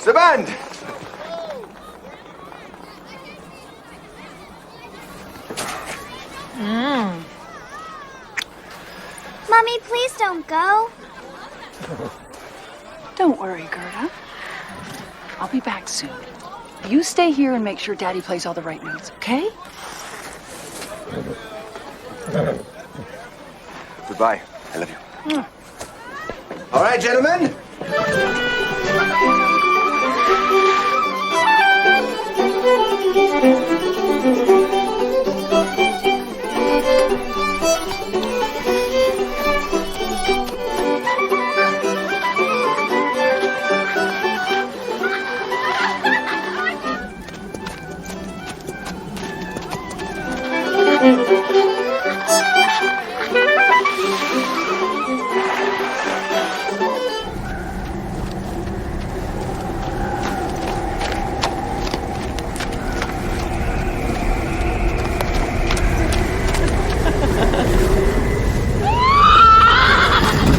The band! Mommy, please don't go. Don't worry, Gerda. I'll be back soon. You stay here and make sure Daddy plays all the right notes, okay? Goodbye. I love you. All right, gentlemen.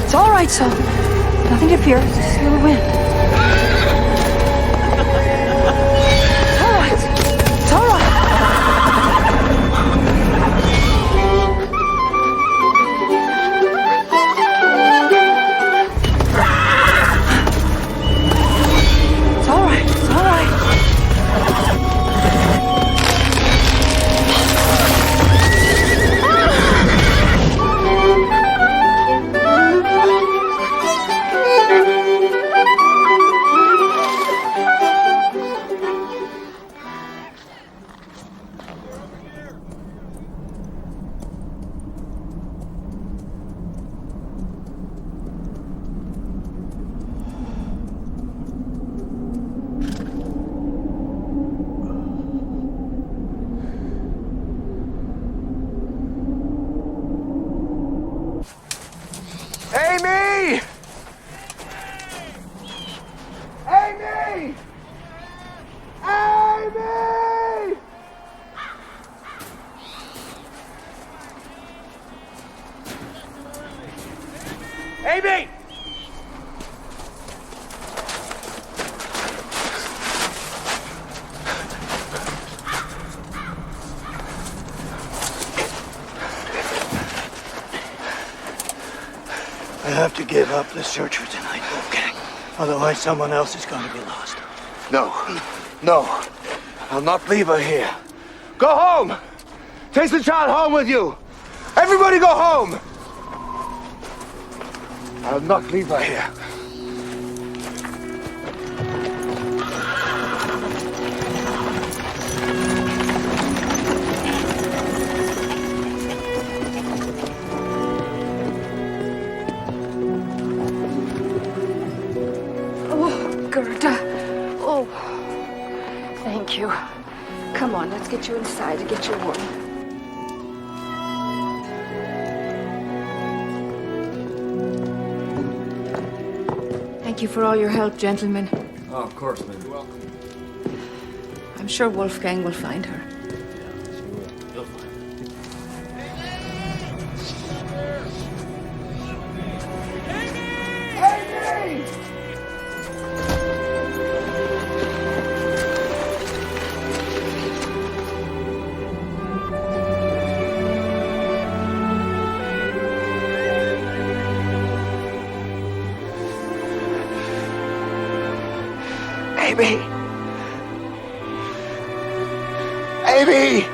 It's all right, so nothing to fear. Just feel the wind. It's all right. It's all right. It's all right. It's all right. Amy! Amy! Amy! Amy! I have to give up the search for tonight, Wolfgang. Otherwise, someone else is going to be lost. No. No. I'll not leave her here. Go home! Take the child home with you! Everybody go home! I'll not leave her here. Gerda. Oh, thank you. Come on, let's get you inside and get you warm. Thank you for all your help, gentlemen. Oh, of course, man. You're welcome. I'm sure Wolfgang will find her. You'll find Amy! Amy!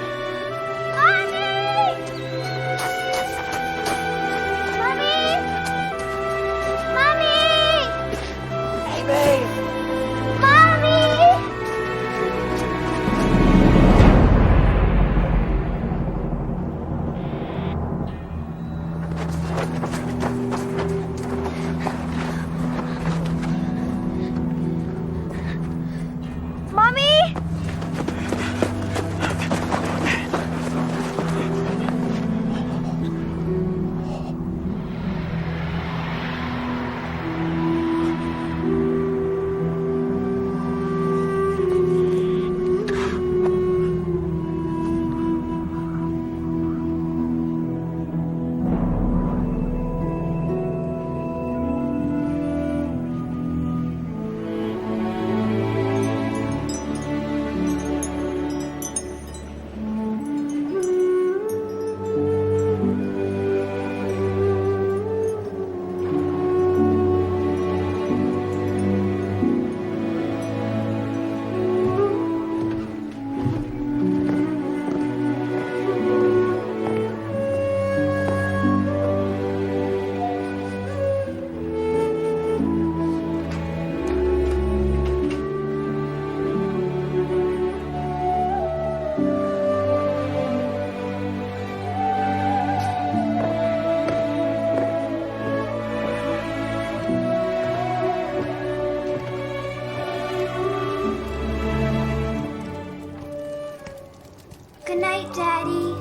Daddy.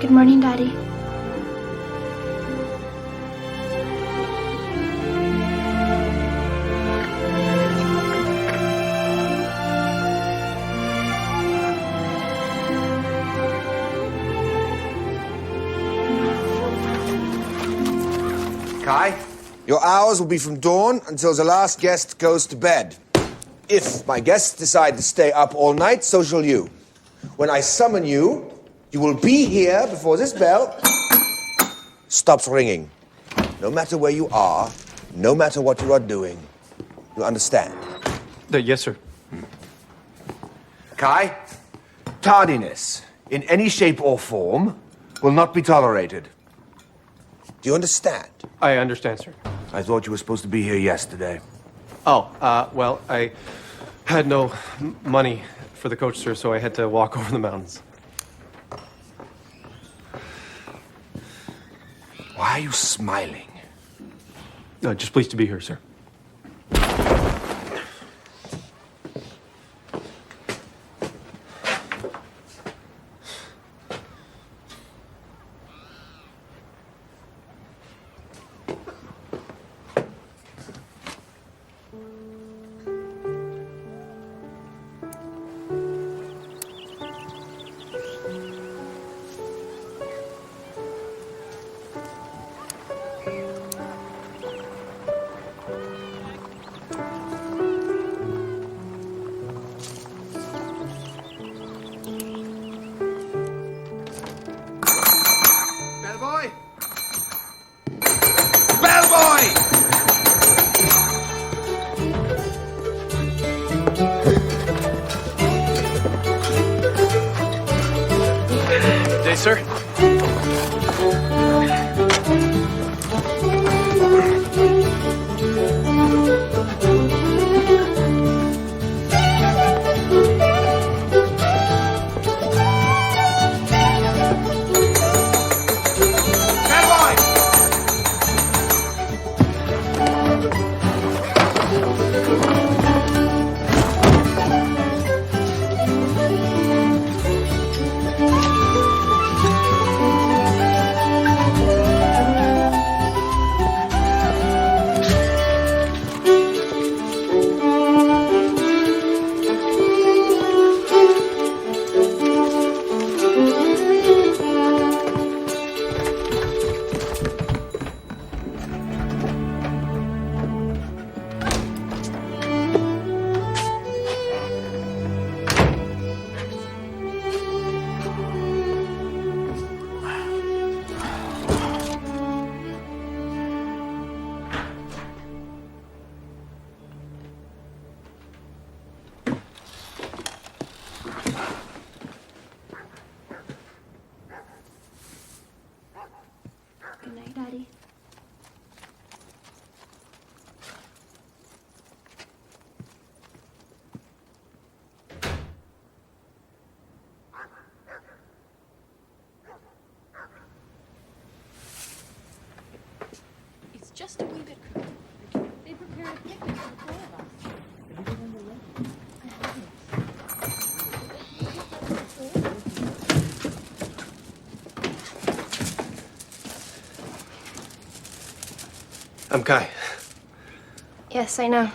Good morning, Daddy. Kai, your hours will be from dawn until the last guest goes to bed. If my guests decide to stay up all night, so shall you. When I summon you, you will be here before this bell stops ringing. No matter where you are, no matter what you are doing. You understand? Yes, sir. Kai, tardiness in any shape or form will not be tolerated. Do you understand? I understand, sir. I thought you were supposed to be here yesterday. Oh, well, I had no money for the coach, sir, so I had to walk over the mountains. Why are you smiling? Just pleased to be here, sir. Bellboy! Bellboy! Day, sir. Bellboy! Good night, Daddy. It's just a wee bit cooler. They prepared a picnic for the four of us. I'm Kai. Yes, I know.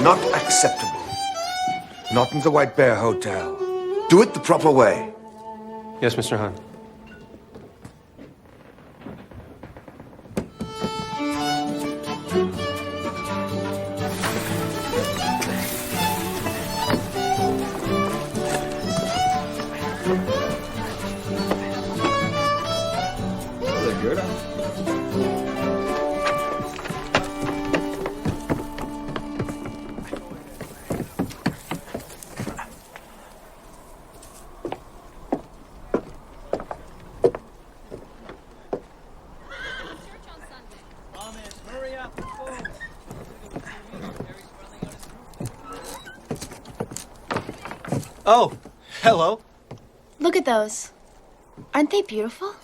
Not acceptable. Not in the White Bear Hotel. Do it the proper way. Yes, Mr. Han. Oh, hello. Look at those. Aren't they beautiful?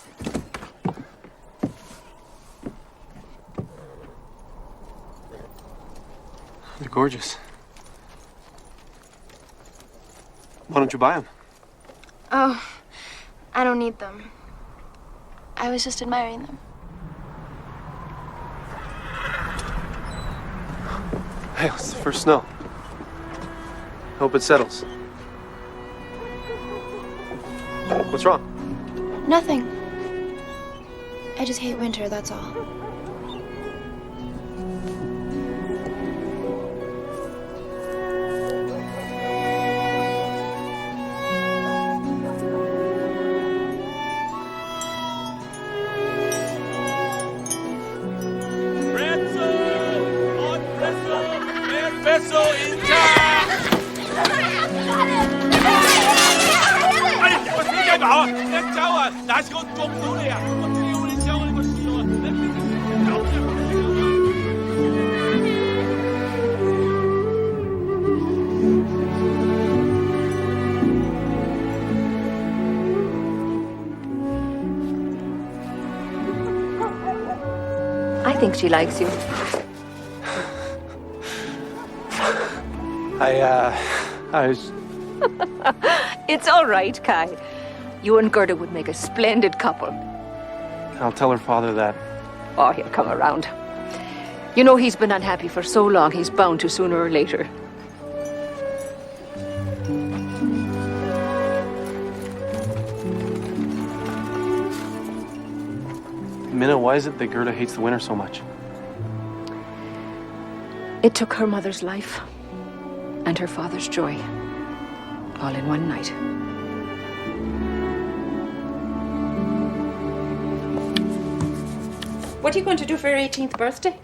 They're gorgeous. Why don't you buy them? Oh, I don't need them. I was just admiring them. Hey, it's the first snow. Hope it settles. What's wrong? Nothing. I just hate winter, that's all. I think she likes you. I was... It's all right, Kai. You and Gerda would make a splendid couple. I'll tell her father that. Oh, he'll come around. You know, he's been unhappy for so long, he's bound to sooner or later. Minna, why is it that Gerda hates the winter so much? It took her mother's life and her father's joy, all in one night. What are you going to do for your 18th birthday?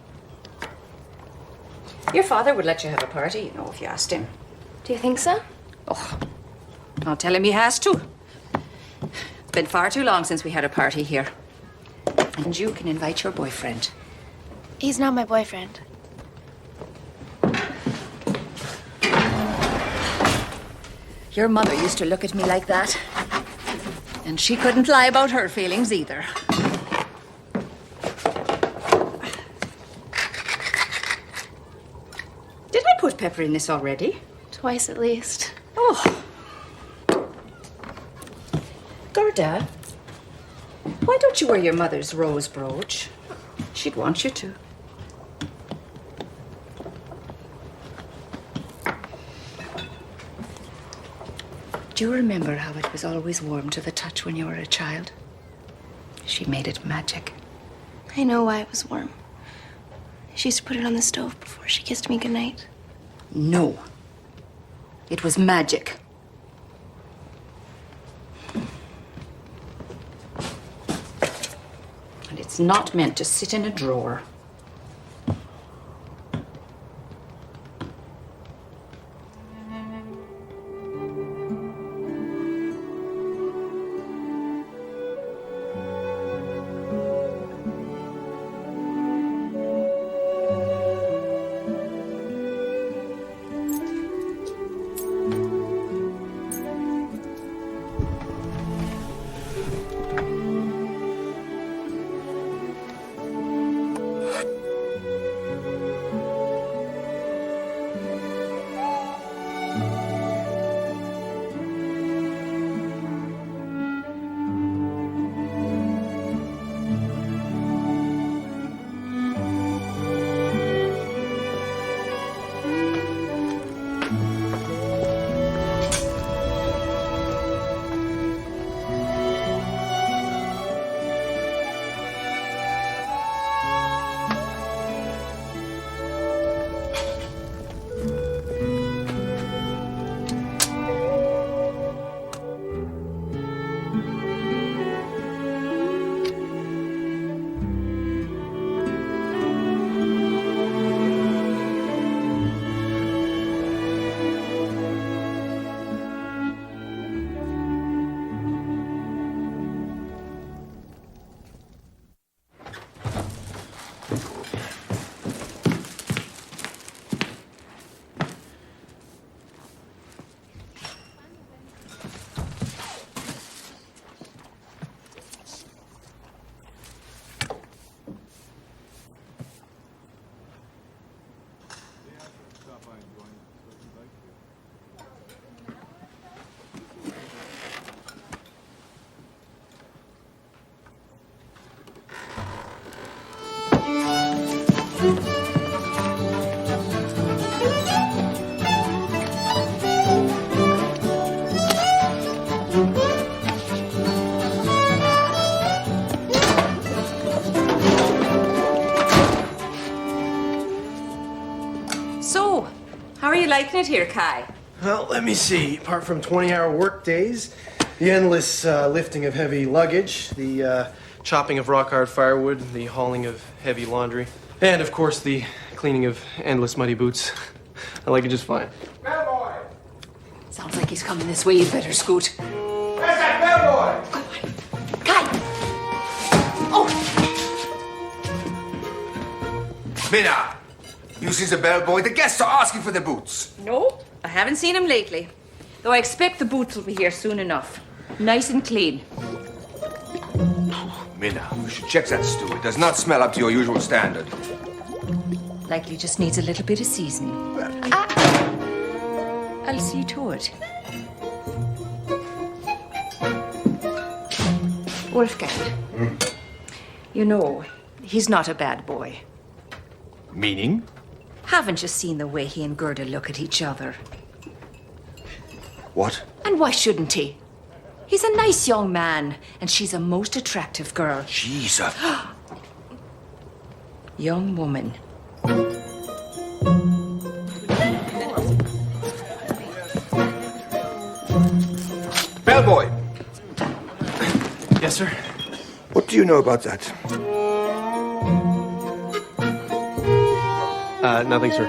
Your father would let you have a party, you know, if you asked him. Do you think so? Oh, I'll tell him he has to. It's been far too long since we had a party here. And you can invite your boyfriend. He's not my boyfriend. Your mother used to look at me like that. And she couldn't lie about her feelings either. Did I put pepper in this already? Twice at least. Oh. Gerda, why don't you wear your mother's rose brooch? She'd want you to. Do you remember how it was always warm to the touch when you were a child? She made it magic. I know why it was warm. She used to put it on the stove before she kissed me goodnight. No. It was magic. And it's not meant to sit in a drawer. So, how are you liking it here, Kai? Well, let me see. Apart from 20-hour work days, the endless lifting of heavy luggage, the chopping of rock-hard firewood, the hauling of heavy laundry, and, of course, the cleaning of endless muddy boots, I like it just fine. Bellboy! Sounds like he's coming this way. You better scoot. Where's that bellboy? Go on. Kai! Oh! Minna! You see the bellboy? The guests are asking for the boots. No, I haven't seen him lately. Though I expect the boots will be here soon enough. Nice and clean. Minna, you should check that stew. It does not smell up to your usual standard. Likely just needs a little bit of seasoning. I'll see to it. Wolfgang. You know, he's not a bad boy. Meaning? Haven't you seen the way he and Gerda look at each other? What? And why shouldn't he? He's a nice young man, and she's a most attractive girl. Jesus. Young woman. Bellboy! Yes, sir? What do you know about that? Nothing, sir.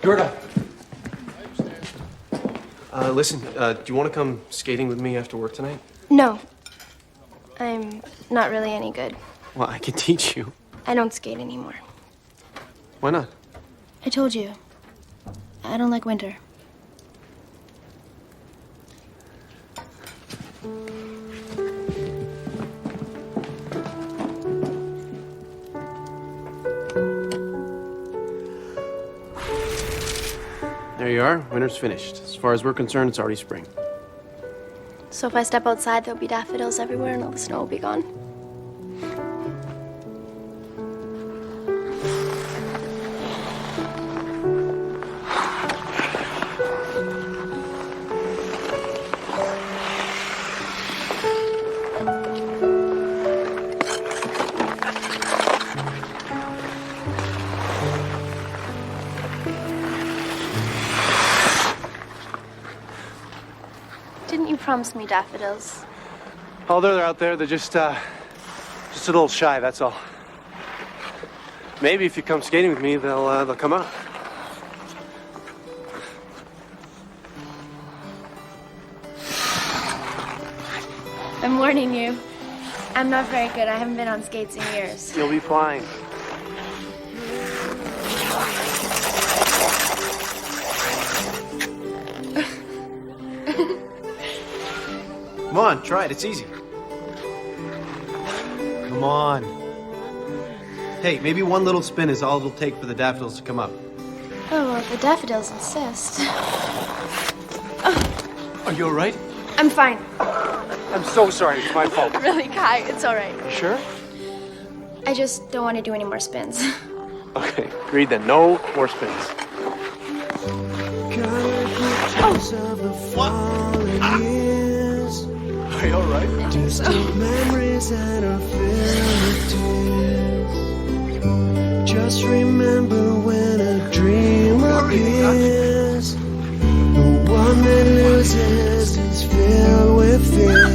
Gerda. Listen, do you want to come skating with me after work tonight? No. I'm not really any good. Well, I can teach you. I don't skate anymore. Why not? I told you. I don't like winter. There you are. Winter's finished. As far as we're concerned, it's already spring. So if I step outside, there'll be daffodils everywhere and all the snow will be gone. Didn't you promise me daffodils? Oh, they're out there. They're just a little shy, that's all. Maybe if you come skating with me, they'll come out. I'm warning you. I'm not very good. I haven't been on skates in years. You'll be fine. Come on, try it. It's easy. Come on. Hey, maybe one little spin is all it'll take for the daffodils to come up. Oh, well, if the daffodils insist. Are you all right? I'm fine. I'm so sorry. It's my fault. Really, Kai, it's all right. Sure? I just don't want to do any more spins. Okay, agreed then. No more spins. Are you all right? Memories that are filled with tears. Just remember when a dream appears, the one that loses is filled with fear.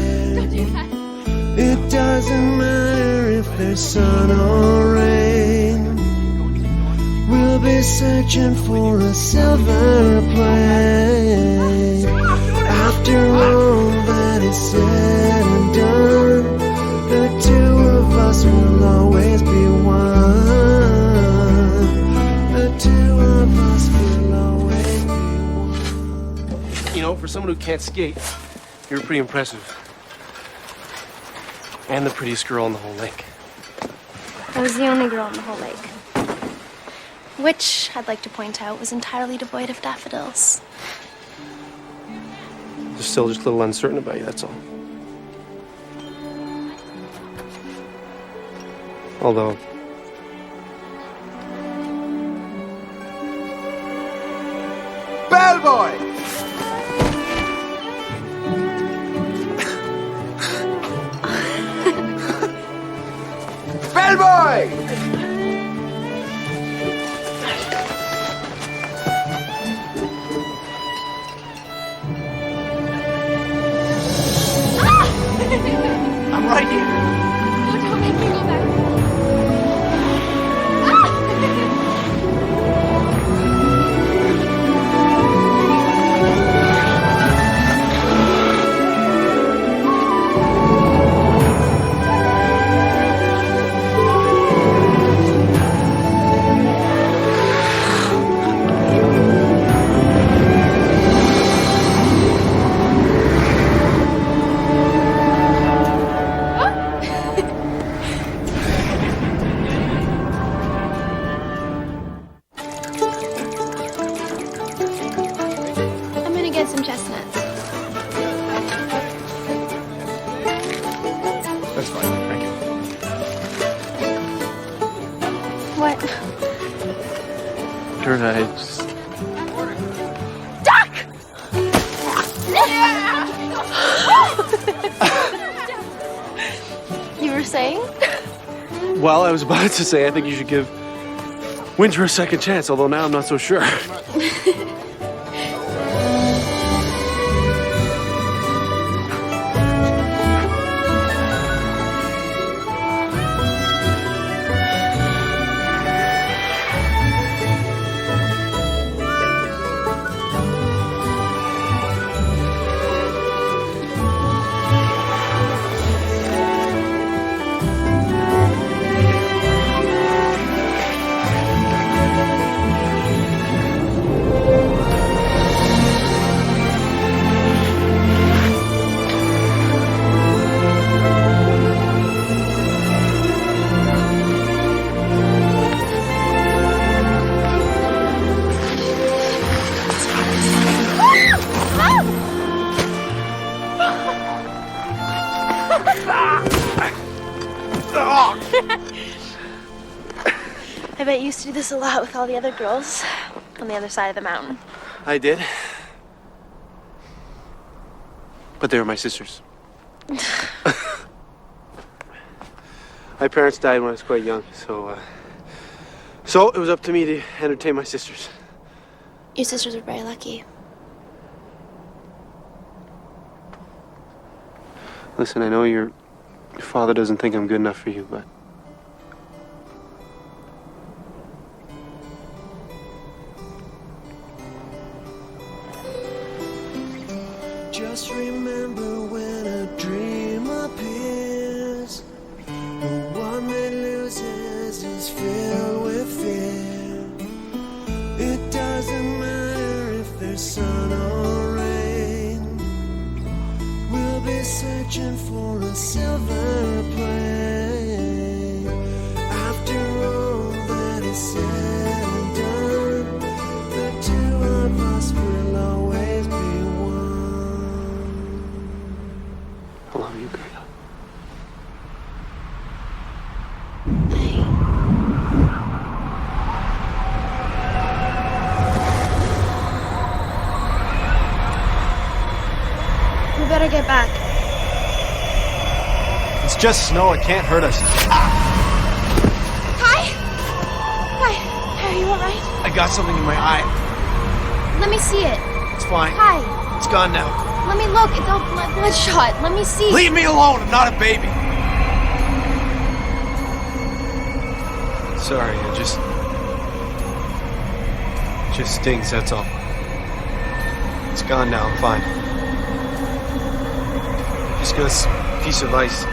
It doesn't matter if there's sun or rain, we'll be searching for a silver plane. After all that is said and done, the two of us will always be one. The two of us will always be one. You know, for someone who can't skate, you're pretty impressive. And the prettiest girl in the whole lake. I was the only girl in the whole lake. Which, I'd like to point out, was entirely devoid of daffodils. They're still just a little uncertain about you, that's all. Although... Bellboy! Bellboy! I'm right here. Don't make me go back. I'm gonna get some chestnuts. That's fine, thank you. What? Sure, I just... Duck! You were saying? Well, I was about to say I think you should give Winter a second chance, although now I'm not so sure. I bet you used to do this a lot with all the other girls on the other side of the mountain. I did. But they were my sisters. My parents died when I was quite young, so it was up to me to entertain my sisters. Your sisters were very lucky. Listen, I know your father doesn't think I'm good enough for you, but... Just remember when a dream appears, the one that loses is filled with fear. It doesn't matter if there's sun or rain, we'll be searching for a silver plane. just snow. It can't hurt us. Kai? Kai, are you alright? I got something in my eye. Let me see it. It's fine. Kai, It's gone now. let me look. It's all bloodshot. Let me see. Leave me alone. I'm not a baby. Sorry, it just stings, that's all. It's gone now, I'm fine. Just got this piece of ice.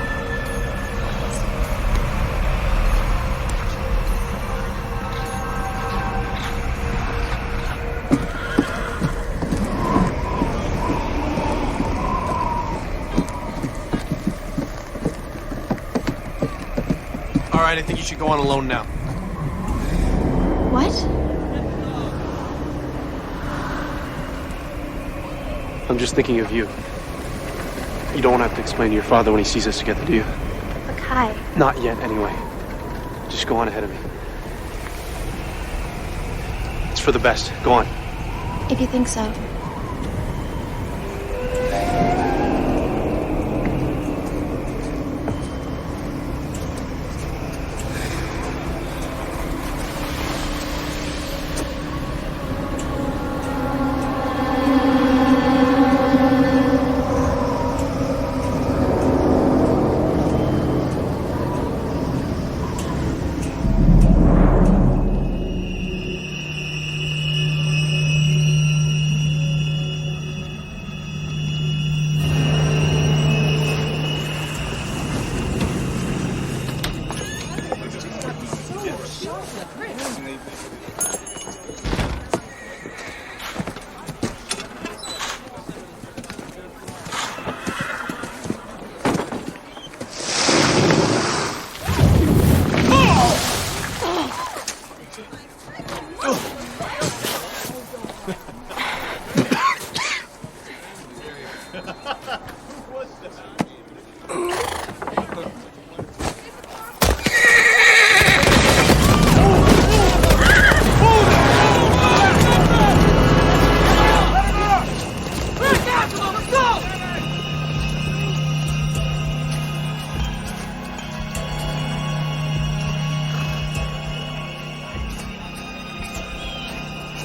All right, I think you should go on alone now. What? I'm just thinking of you. You don't have to explain to your father when he sees us together, do you? But Kai. Not yet, anyway. Just go on ahead of me. It's for the best. Go on. If you think so.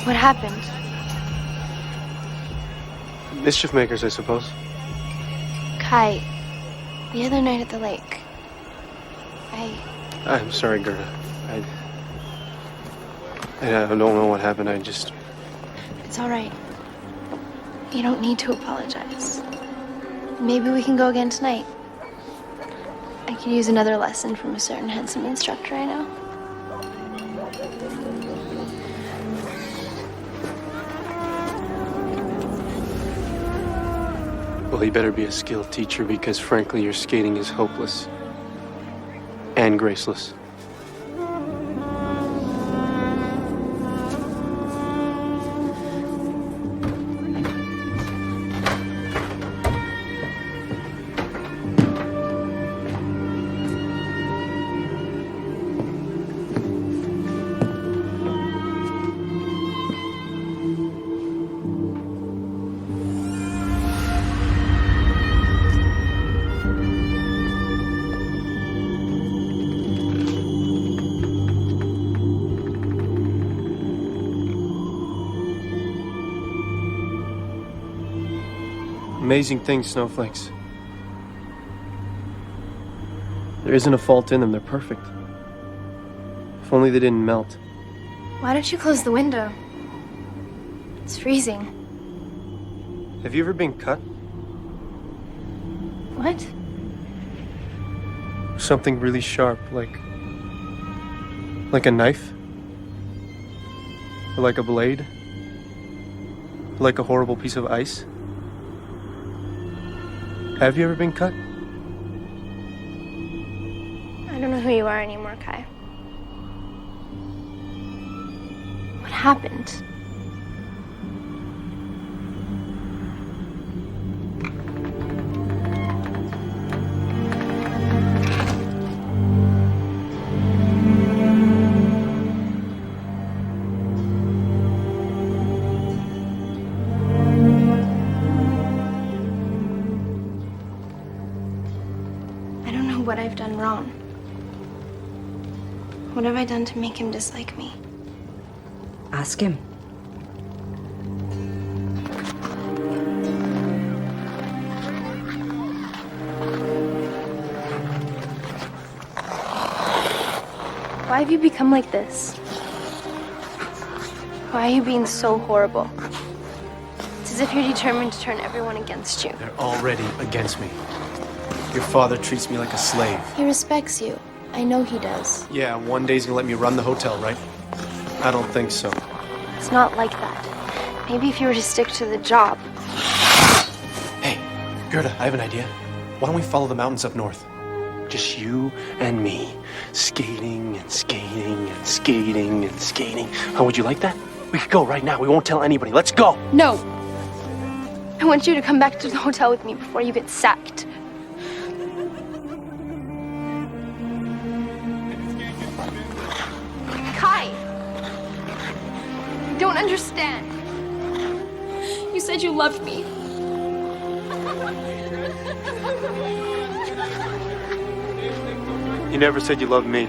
What happened? Mischief makers, I suppose. Kai, the other night at the lake, I'm sorry, Gerda. I don't know what happened. It's all right. You don't need to apologize. Maybe we can go again tonight. I could use another lesson from a certain handsome instructor I know. Well, he better be a skilled teacher because, frankly, your skating is hopeless. And graceless. Amazing things, snowflakes. There isn't a fault in them, they're perfect. If only they didn't melt. Why don't you close the window? It's freezing. Have you ever been cut? What? Something really sharp, like a knife? Or like a blade? Or like a horrible piece of ice? Have you ever been cut? I don't know who you are anymore, Kai. What happened? I've done wrong? What have I done to make him dislike me? Ask him. Why have you become like this? Why are you being so horrible? It's as if you're determined to turn everyone against you. They're already against me. Your father treats me like a slave. He respects you. I know he does. Yeah, one day he's gonna let me run the hotel, right? I don't think so. It's not like that. Maybe if you were to stick to the job. Hey, Gerda, I have an idea. Why don't we follow the mountains up north? Just you and me, skating and skating and skating and skating. How would you like that? We could go right now. We won't tell anybody. Let's go. No! I want you to come back to the hotel with me before you get sacked. Kai! You don't understand. You said you loved me. You never said you loved me.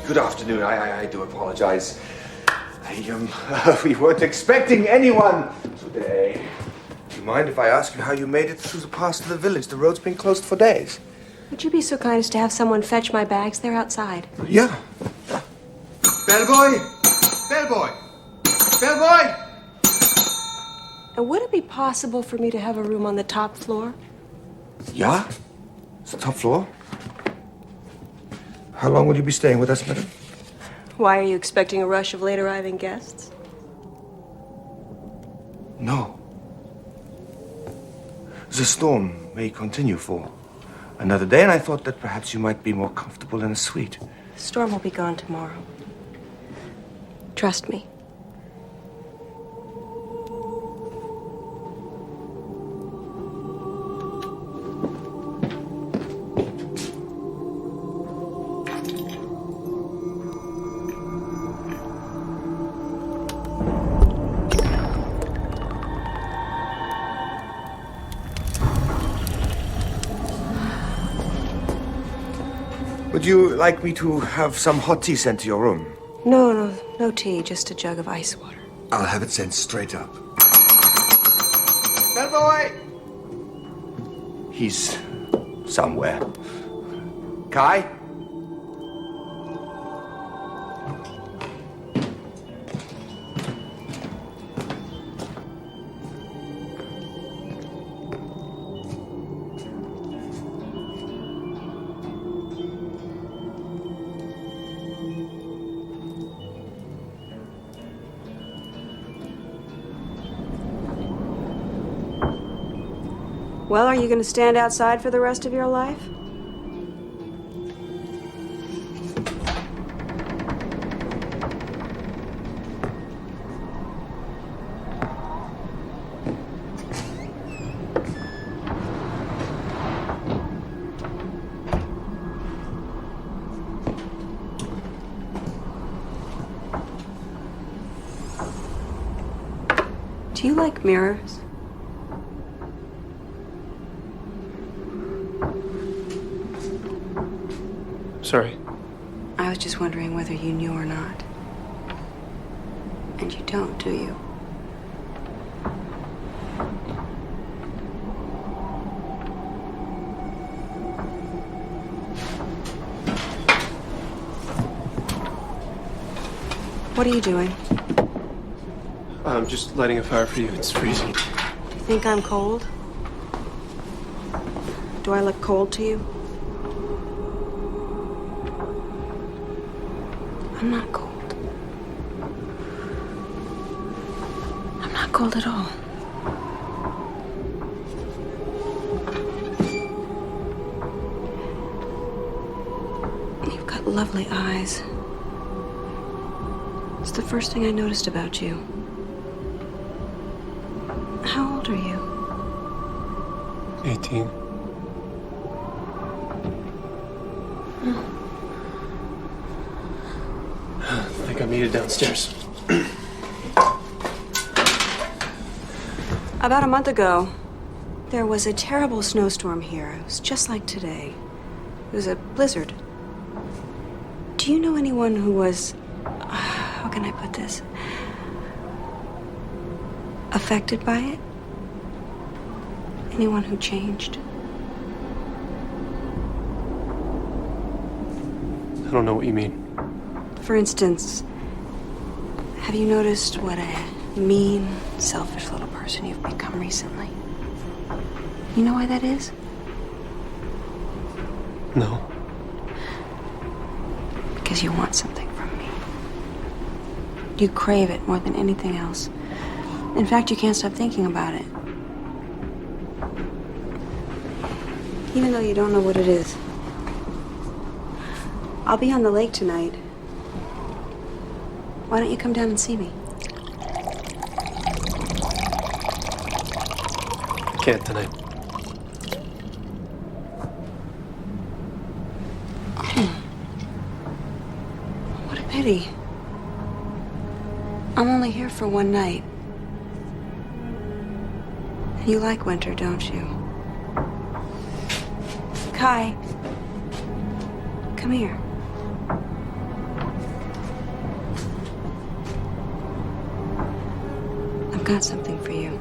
Good afternoon. I do apologize. We weren't expecting anyone today. Do you mind if I ask you how you made it through the pass to the village? The road's been closed for days. Would you be so kind as to have someone fetch my bags? They're outside. Yeah. Bellboy! Bellboy! Bellboy! And would it be possible for me to have a room on the top floor? Yeah? It's the top floor. How long will you be staying with us, madam? Why, are you expecting a rush of late arriving guests? No. The storm may continue for another day, and I thought that perhaps you might be more comfortable in a suite. The storm will be gone tomorrow. Trust me. Would you like me to have some hot tea sent to your room? No tea, just a jug of ice water. I'll have it sent straight up. Bellboy! He's somewhere. Kai? Well, are you going to stand outside for the rest of your life? Do you like mirrors? Sorry. I was just wondering whether you knew or not. And you don't, do you? What are you doing? I'm just lighting a fire for you. It's freezing. Do you think I'm cold? Do I look cold to you? I'm not cold. I'm not cold at all. You've got lovely eyes. It's the first thing I noticed about you. How old are you? 18. I think I'm needed downstairs. About a month ago, there was a terrible snowstorm here. It was just like today. It was a blizzard. Do you know anyone who was, how can I put this, affected by it? Anyone who changed? I don't know what you mean. For instance, have you noticed what a mean, selfish little person you've become recently? You know why that is? No. Because you want something from me. You crave it more than anything else. In fact, you can't stop thinking about it. Even though you don't know what it is. I'll be on the lake tonight. Why don't you come down and see me? I can't tonight. What a pity. I'm only here for one night. You like winter, don't you? Kai, come here. I've got something for you.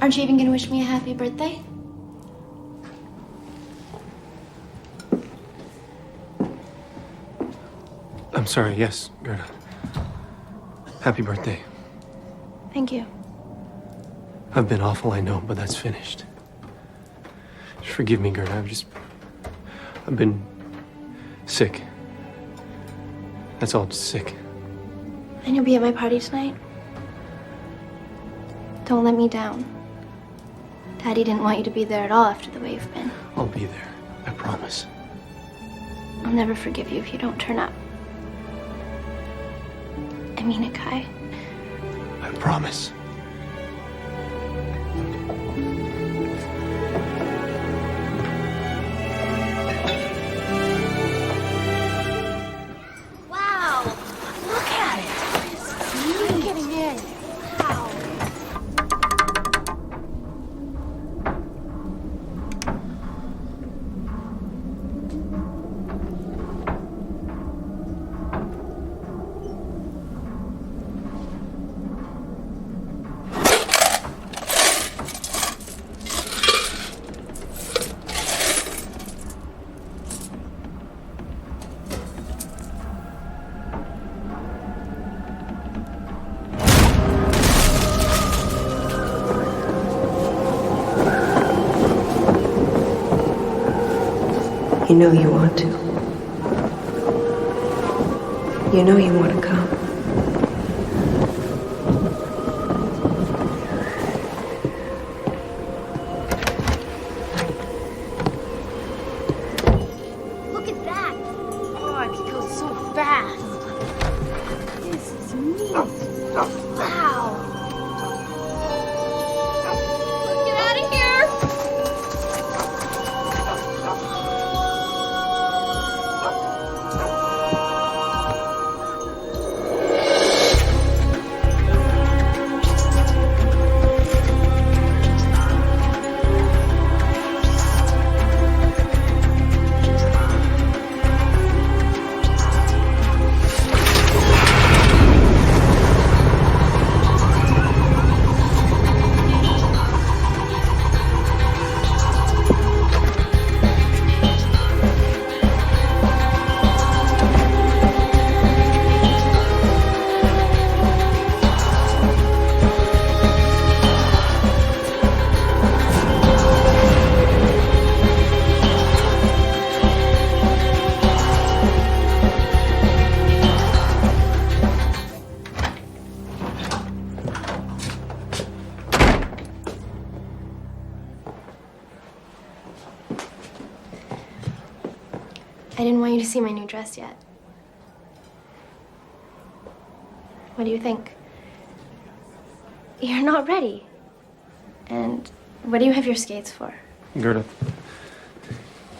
Aren't you even gonna wish me a happy birthday? I'm sorry, yes, Gerda. Happy birthday. Thank you. I've been awful, I know, but that's finished. Just forgive me, Gerda. I've been sick. That's all, just sick. And you'll be at my party tonight? Don't let me down. Daddy didn't want you to be there at all after the way you've been. I'll be there, I promise. I'll never forgive you if you don't turn up. I mean it, Kai. I promise. Wow! Look at it! I'm getting in. Wow! You know you want to. You know you want to come. Look at that! Oh, it goes so fast. This is neat. Wow! Let's get out of here! I didn't want you to see my new dress yet. What do you think? You're not ready. And what do you have your skates for? Gerda,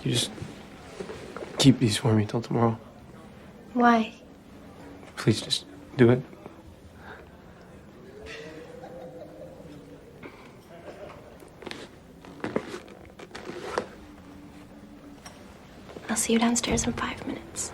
you just keep these for me till tomorrow. Why? Please just do it. I'll see you downstairs in 5 minutes.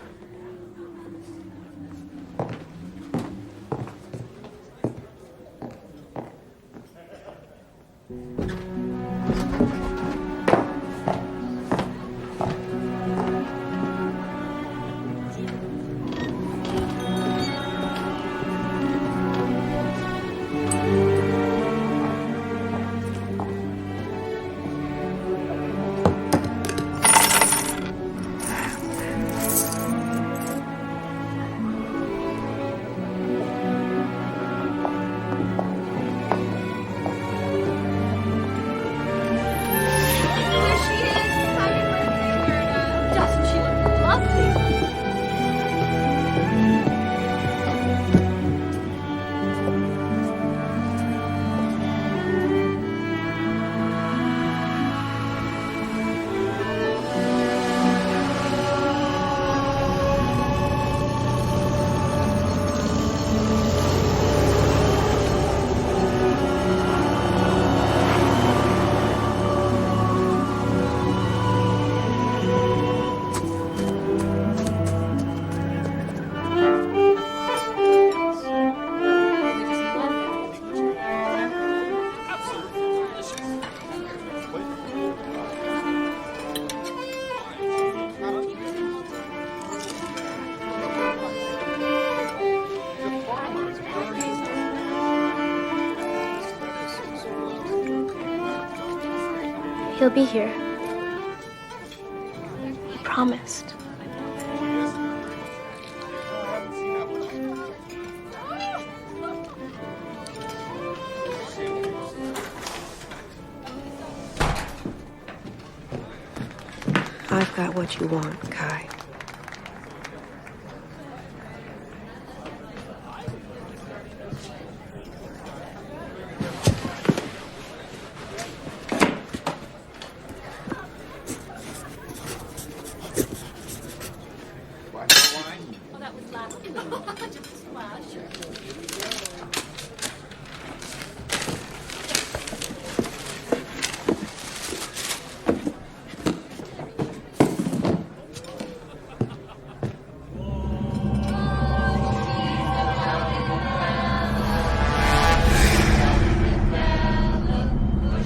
He'll be here. He promised. I've got what you want, Kai.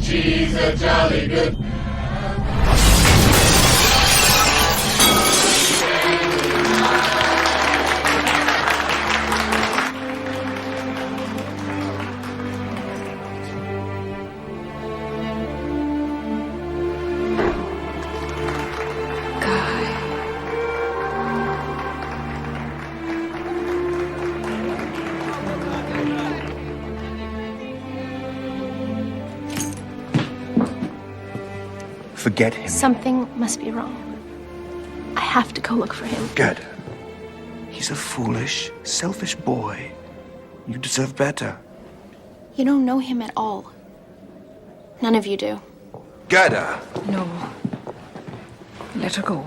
She's a jolly good. Forget him. Something must be wrong. I have to go look for him. Good. He's a foolish, selfish boy. You deserve better. You don't know him at all. None of you do. Gerda! No. Let her go.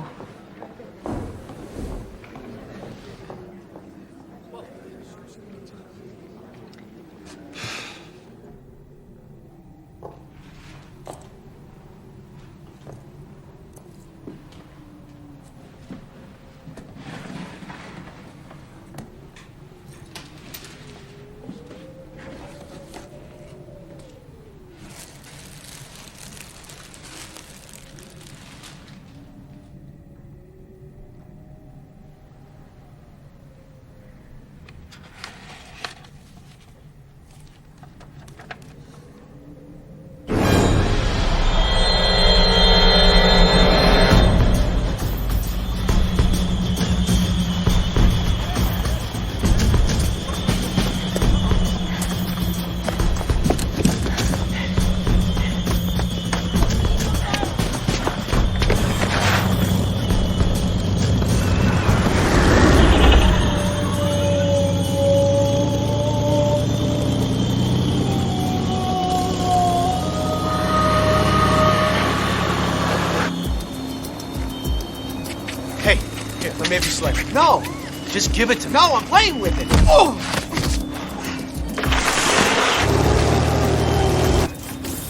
Or maybe slightly. No! Just give it to me. No, I'm playing with it. Oh!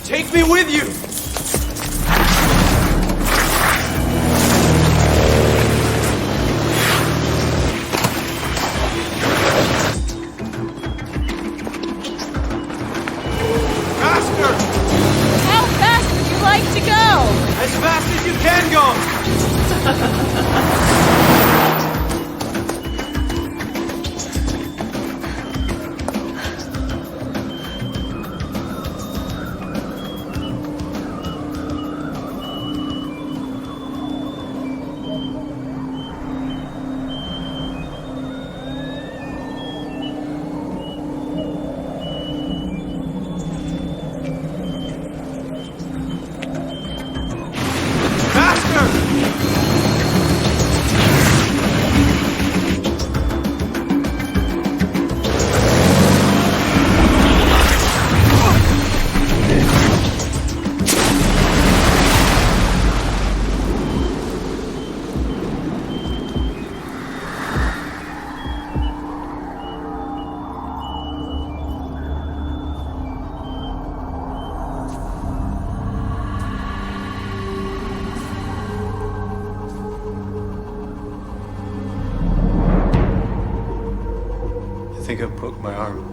Take me with you! Faster! How fast would you like to go? As fast as you can go! I think I broke my arm.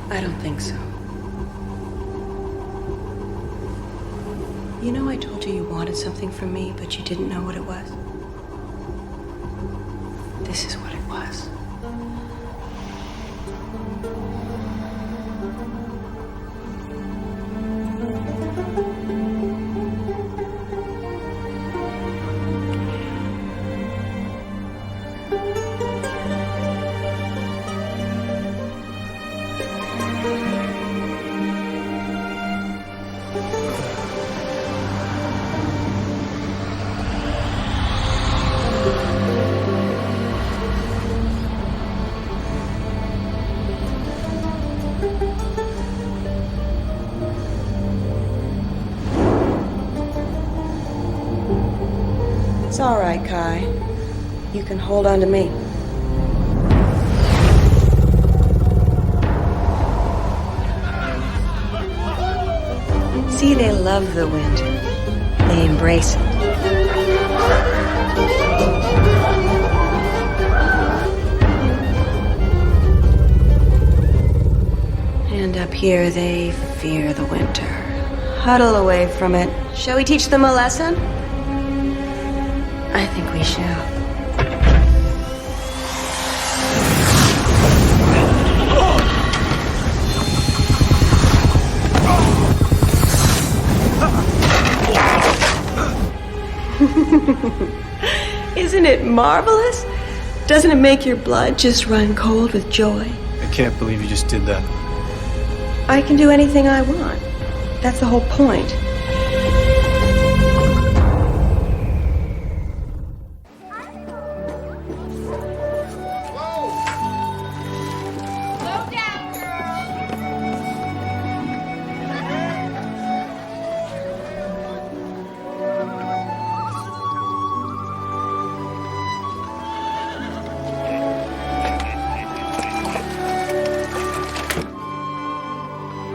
I don't think so. You know, I told you you wanted something from me, but you didn't know what it was? This is what it was. It's all right, Kai. You can hold on to me. See, they love the winter. They embrace it. And up here, they fear the winter. Huddle away from it. Shall we teach them a lesson? I think we shall. Isn't it marvelous? Doesn't it make your blood just run cold with joy? I can't believe you just did that. I can do anything I want. That's the whole point.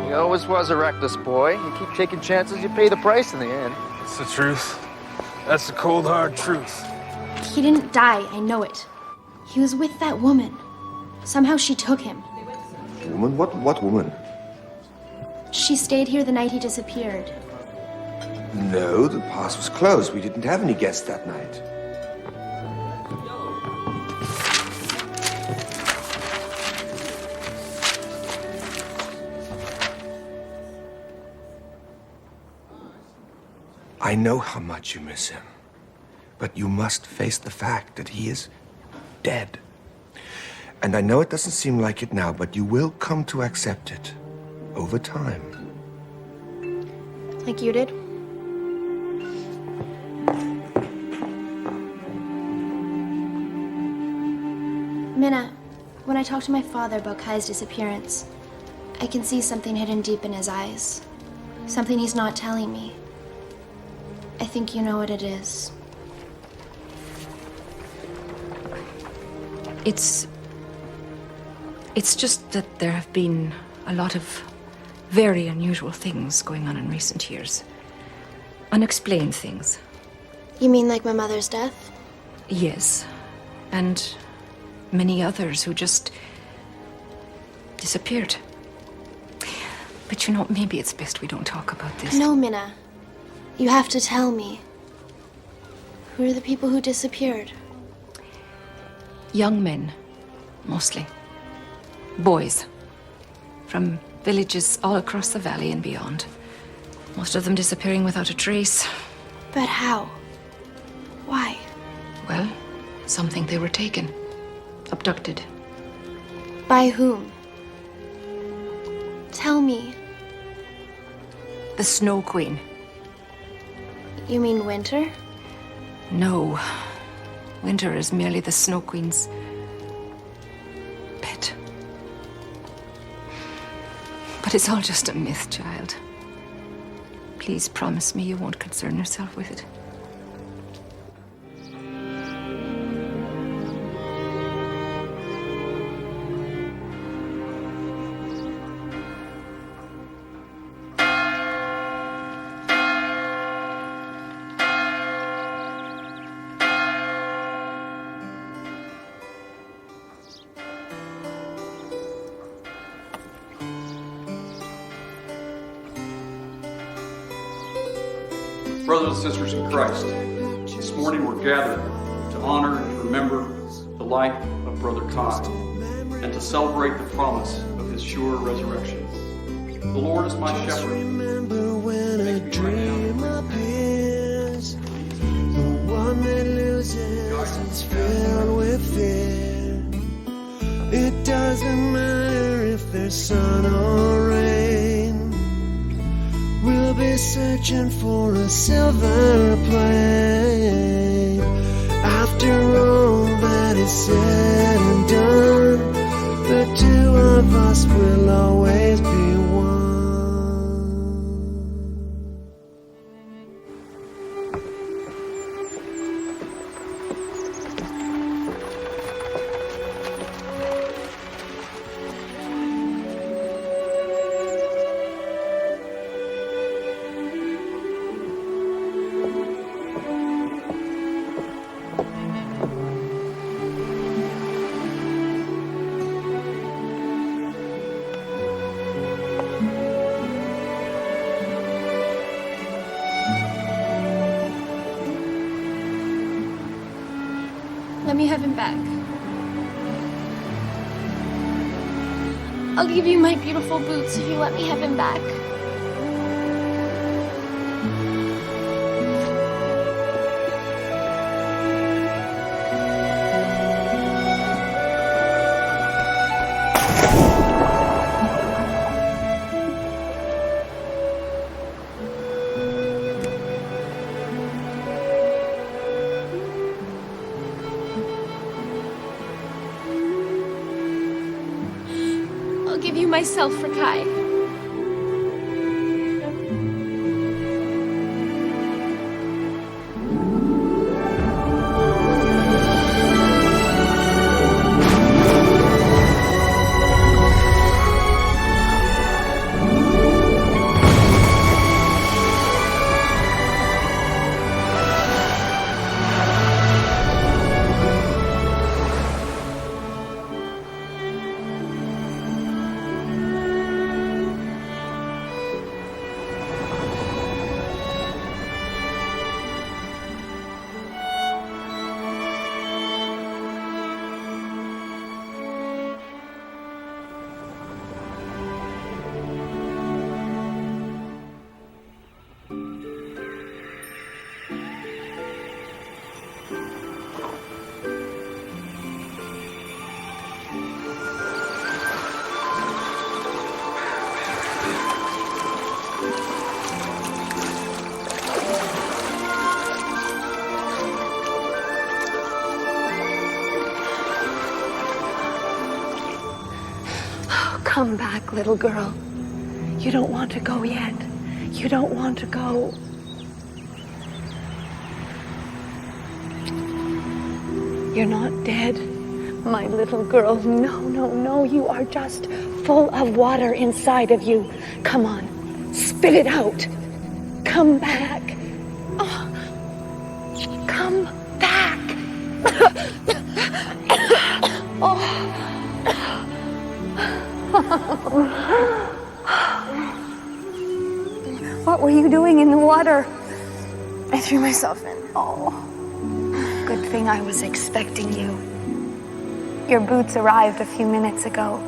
He always was a reckless boy. You keep taking chances, you pay the price in the end. It's the truth. That's the cold, hard truth. He didn't die, I know it. He was with that woman. Somehow she took him. Woman? What woman? She stayed here the night he disappeared. No, the pass was closed. We didn't have any guests that night. I know how much you miss him, but you must face the fact that he is dead. And I know it doesn't seem like it now, but you will come to accept it over time. Like you did? Minna, when I talk to my father about Kai's disappearance, I can see something hidden deep in his eyes. Something he's not telling me. I think you know what it is. It's just that there have been a lot of very unusual things going on in recent years. Unexplained things. You mean like my mother's death? Yes. And many others who just disappeared. But you know, maybe it's best we don't talk about this. No, Minna. You have to tell me. Who are the people who disappeared? Young men, mostly. Boys. From villages all across the valley and beyond. Most of them disappearing without a trace. But how? Why? Well, some think they were taken. Abducted. By whom? Tell me. The Snow Queen. You mean Winter? No. Winter is merely the Snow Queen's pet. But it's all just a myth, child. Please promise me you won't concern yourself with it. Brothers and sisters in Christ, this morning we're gathered to honor and to remember the life of Brother Kai and to celebrate the promise of his sure resurrection. The Lord is my shepherd. Remember when a dream appears, the one that loses is filled with fear. It doesn't matter if there's sun or rain. We'll be searching for a silver plane. After all that is said and done, the two of us will always be one. Let me have him back. I'll give you my beautiful boots if you let me have him back. I'll give you myself for Kai. Come back, little girl. You don't want to go yet. You don't want to go. You're not dead. My little girl, no, no, no. You are just full of water inside of you. Come on, spit it out. Come back. Oh, come back. What were you doing in the water? I threw myself in. Oh, good thing I was expecting you. Your boots arrived a few minutes ago.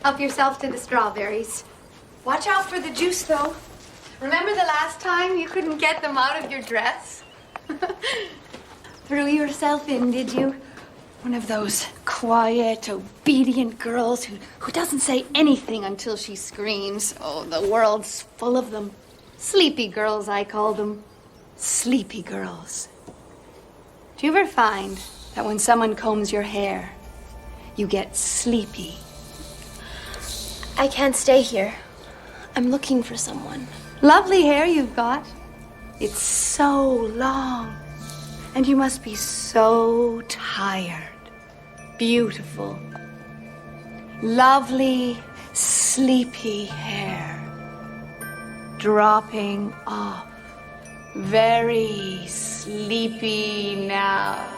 Help yourself to the strawberries. Watch out for the juice, though. Remember the last time you couldn't get them out of your dress? Threw yourself in, did you? One of those quiet, obedient girls who doesn't say anything until she screams. Oh, the world's full of them. Sleepy girls, I call them. Sleepy girls. Do you ever find that when someone combs your hair, you get sleepy? I can't stay here. I'm looking for someone. Lovely hair you've got. It's so long. And you must be so tired. Beautiful. Lovely, sleepy hair. Dropping off. Very sleepy now.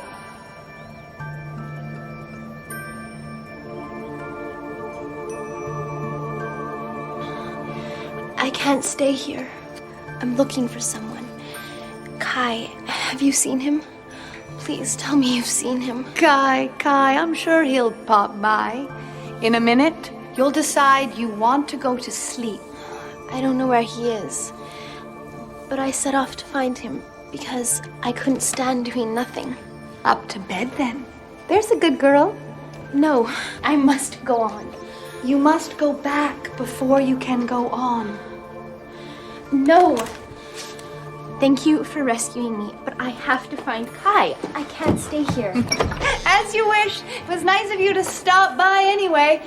I can't stay here. I'm looking for someone. Kai, have you seen him? Please tell me you've seen him. Kai, I'm sure he'll pop by. In a minute, you'll decide you want to go to sleep. I don't know where he is. But I set off to find him because I couldn't stand doing nothing. Up to bed then. There's a good girl. No, I must go on. You must go back before you can go on. No. Thank you for rescuing me, but I have to find Kai. I can't stay here. As you wish. It was nice of you to stop by anyway.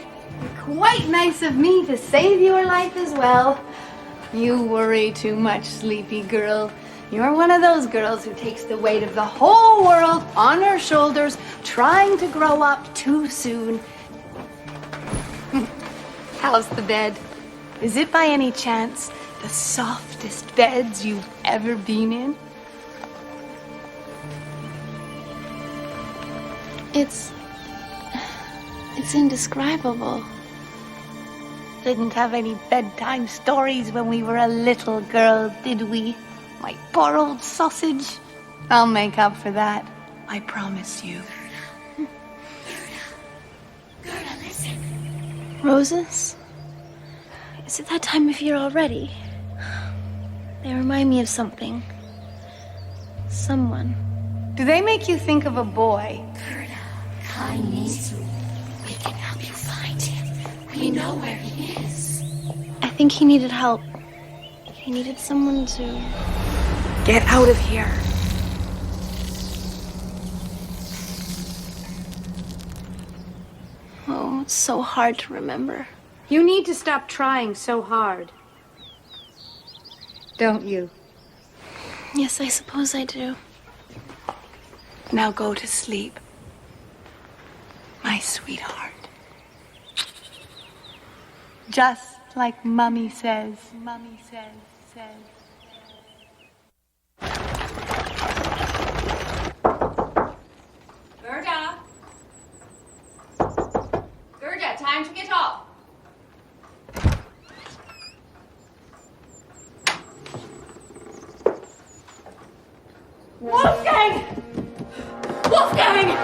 Quite nice of me to save your life as well. You worry too much, sleepy girl. You're one of those girls who takes the weight of the whole world on her shoulders, trying to grow up too soon. How's the bed? Is it by any chance the softest beds you've ever been in? It's indescribable. Didn't have any bedtime stories when we were a little girl, did we? My poor old sausage. I'll make up for that. I promise you. Gerda, listen. Roses? Is it that time of year already? They remind me of something. Someone. Do they make you think of a boy? Gerda, Kai needs you. We can help you find him. We know where he is. I think he needed help. He needed someone to... Get out of here. Oh, it's so hard to remember. You need to stop trying so hard. Don't you? Yes, I suppose I do. Now go to sleep, my sweetheart. Just like Mummy says. Mummy says. Gerda! Gerda, time to get up. Wolfgang! Wolfgang!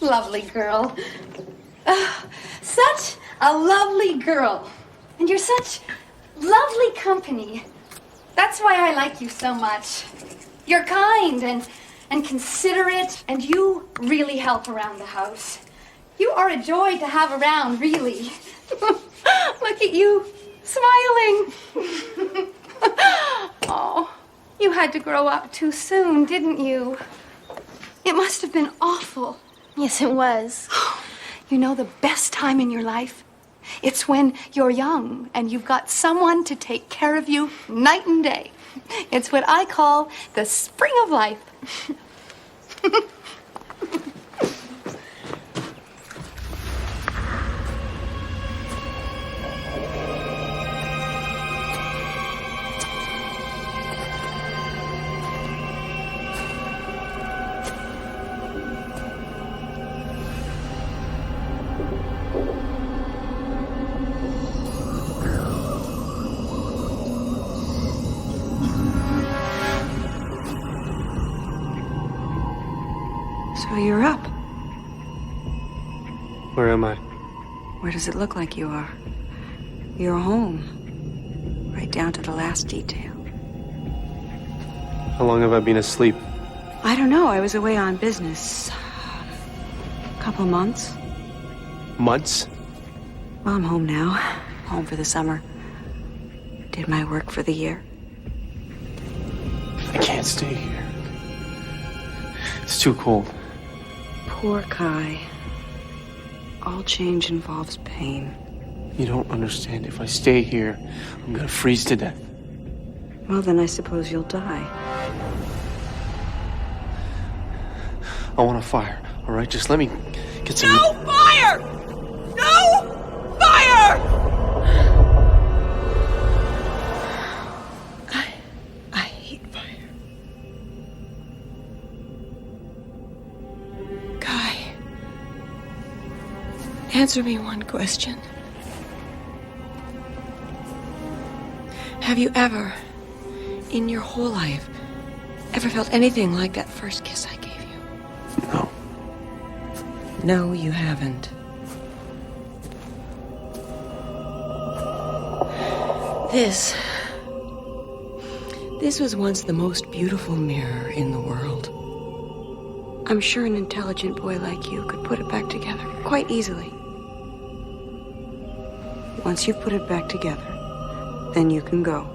Lovely girl. Such a lovely girl. And you're such lovely company. That's why I like you so much. You're kind and considerate, and you really help around the house. You are a joy to have around, really. Look at you, smiling. Oh, you had to grow up too soon, didn't you? It must have been awful. Yes, it was. You know the best time in your life? It's when you're young and you've got someone to take care of you night and day. It's what I call the spring of life. Where am I? Where does it look like you are? You're home. Right down to the last detail. How long have I been asleep? I don't know. I was away on business. A couple months. Months? Well, I'm home now. Home for the summer. Did my work for the year. I can't stay here. It's too cold. Poor Kai. All change involves pain. You don't understand. If I stay here, I'm gonna freeze to death. Well, then I suppose you'll die. I want a fire, all right? Just let me get some... No fire! No fire! I hate fire. Kai, answer me one question. Have you ever, in your whole life, ever felt anything like that first kiss I gave you? No. No, you haven't. This was once the most beautiful mirror in the world. I'm sure an intelligent boy like you could put it back together quite easily. Once you've put it back together, then you can go.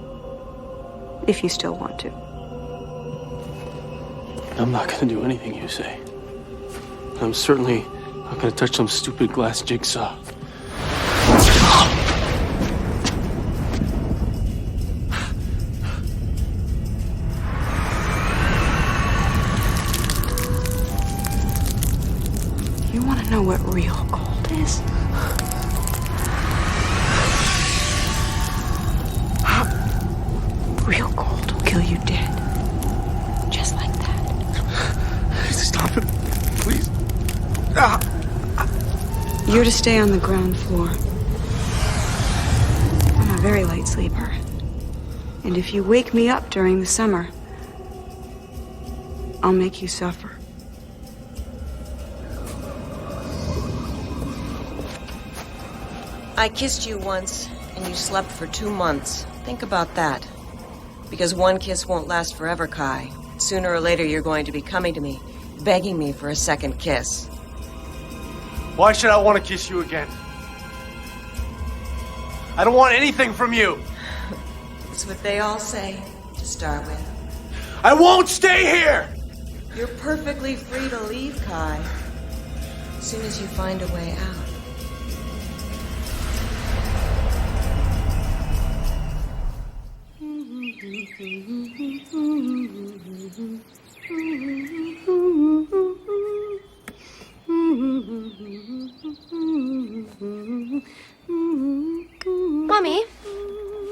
If you still want to. I'm not gonna do anything you say. I'm certainly not gonna touch some stupid glass jigsaw. You want to know what real gold is? Real gold will kill you dead. Just like that. Stop it, please. You're to stay on the ground floor. I'm a very light sleeper. And if you wake me up during the summer, I'll make you suffer. I kissed you once, and you slept for 2 months. Think about that. Because one kiss won't last forever, Kai. Sooner or later, you're going to be coming to me, begging me for a second kiss. Why should I want to kiss you again? I don't want anything from you. It's what they all say, to start with. I won't stay here! You're perfectly free to leave, Kai. As soon as you find a way out. Mommy,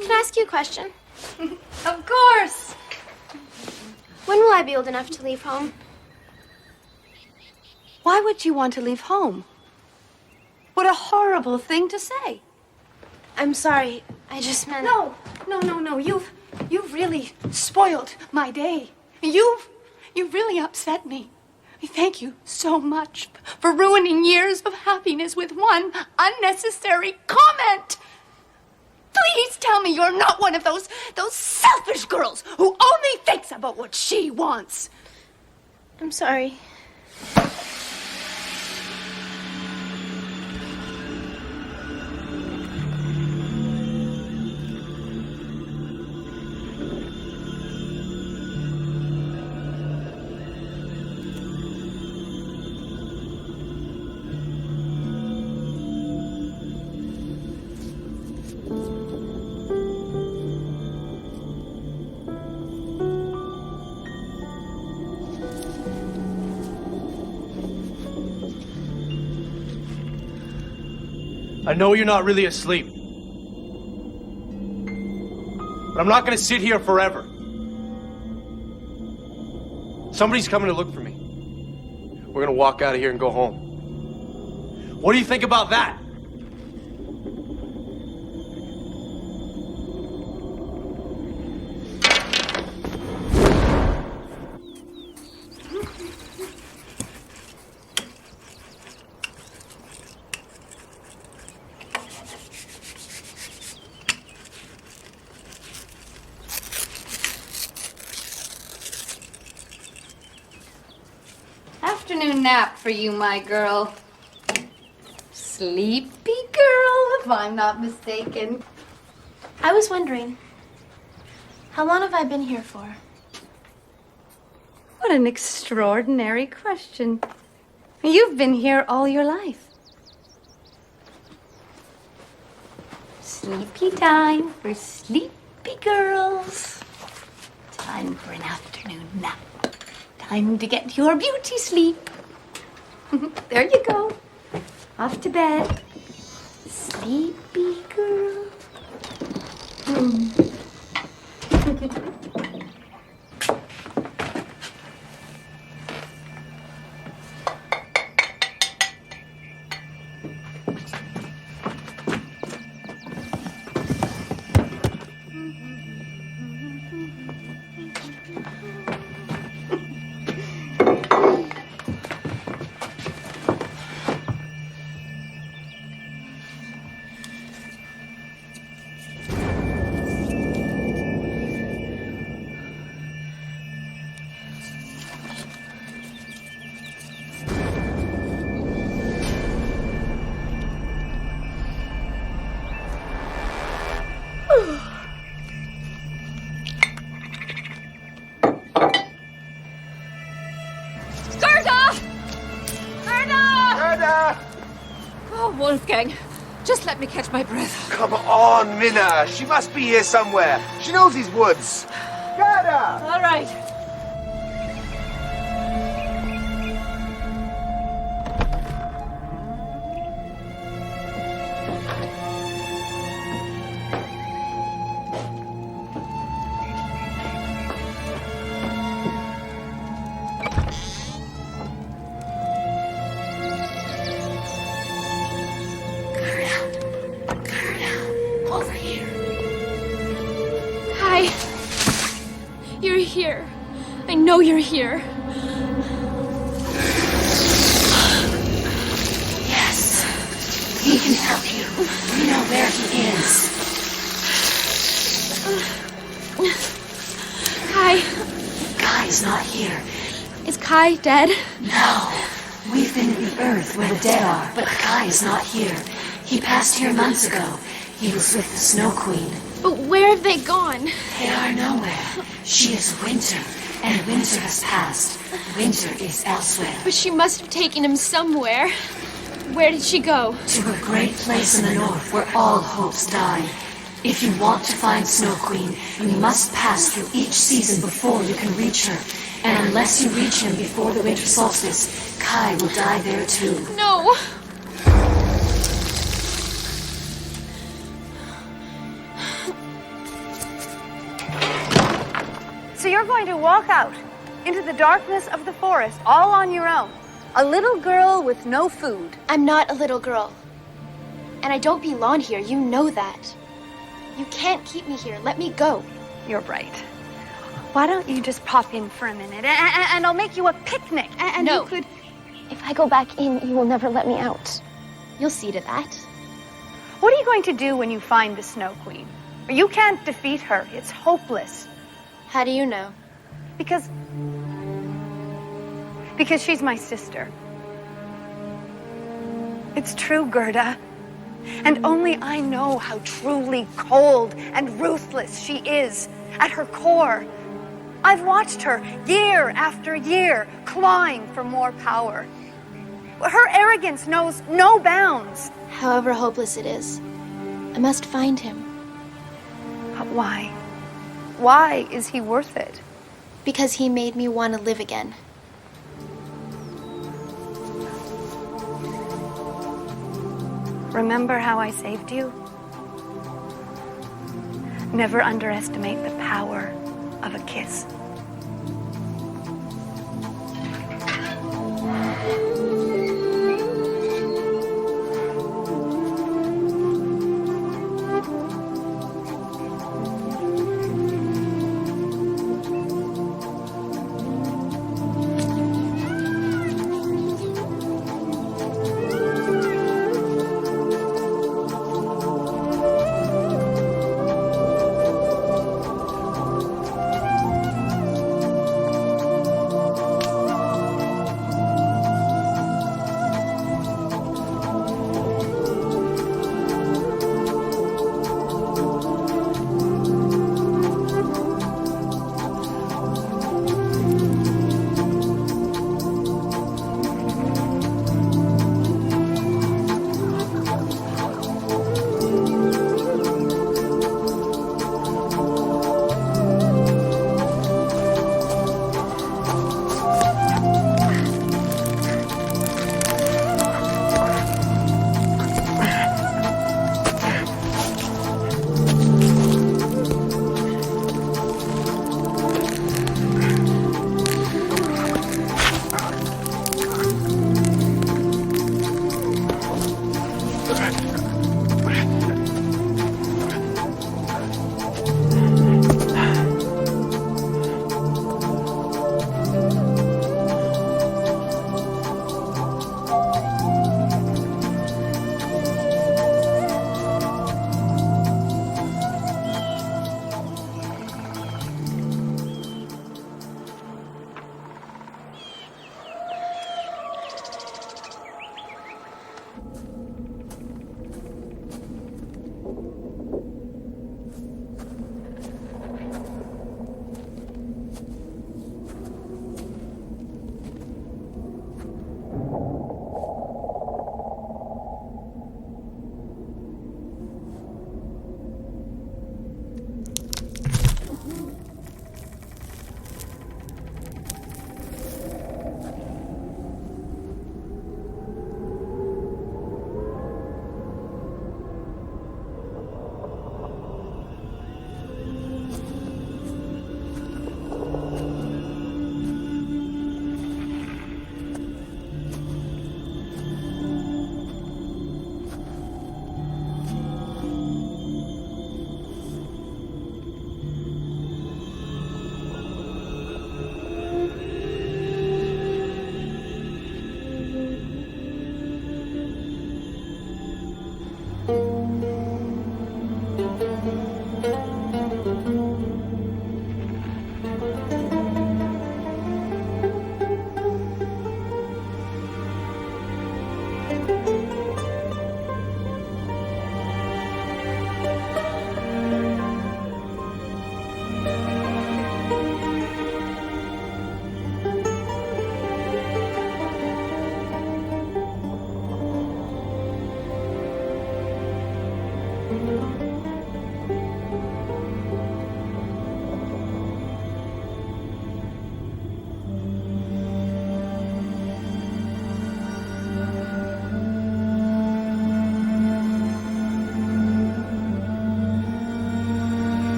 can I ask you a question? Of course. When will I be old enough to leave home? Why would you want to leave home? What a horrible thing to say. I'm sorry. I just meant... No. You've really spoiled my day. You've really upset me. Thank you so much for ruining years of happiness with one unnecessary comment. Please tell me you're not one of those selfish girls who only thinks about what she wants. I'm sorry. I know you're not really asleep. But I'm not gonna sit here forever. Somebody's coming to look for me. We're gonna walk out of here and go home. What do you think about that? nap for you, my girl. Sleepy girl, if I'm not mistaken. I was wondering, how long have I been here for? What an extraordinary question. You've been here all your life. Sleepy time for sleepy girls. Time for an afternoon nap. Time to get your beauty sleep. There you go. Off to bed. Sleepy girl. Wolfgang, just let me catch my breath. Come on, Minna. She must be here somewhere. She knows these woods. Gerda! All right. I know you're here. Yes, he can help you. We know where he is. Kai. Kai's not here. Is Kai dead? No. We've been in the earth where the dead are, but Kai's not here. He passed here months ago. He was with the Snow Queen. But where have they gone? They are nowhere. She is Winter, and winter has passed. Winter is elsewhere. But she must have taken him somewhere. Where did she go? To a great place in the north where all hopes die. If you want to find Snow Queen, you must pass through each season before you can reach her. And unless you reach him before the winter solstice, Kai will die there too. No! So you're going to walk out into the darkness of the forest all on your own. A little girl with no food. I'm not a little girl. And I don't belong here. You know that. You can't keep me here. Let me go. You're right. Why don't you just pop in for a minute and I'll make you a picnic. And no. You could... If I go back in, you will never let me out. You'll see to that. What are you going to do when you find the Snow Queen? You can't defeat her. It's hopeless. How do you know? Because she's my sister. It's true, Gerda. And only I know how truly cold and ruthless she is at her core. I've watched her year after year clawing for more power. Her arrogance knows no bounds. However hopeless it is, I must find him. But why? Why is he worth it? Because he made me want to live again. Remember how I saved you? Never underestimate the power of a kiss.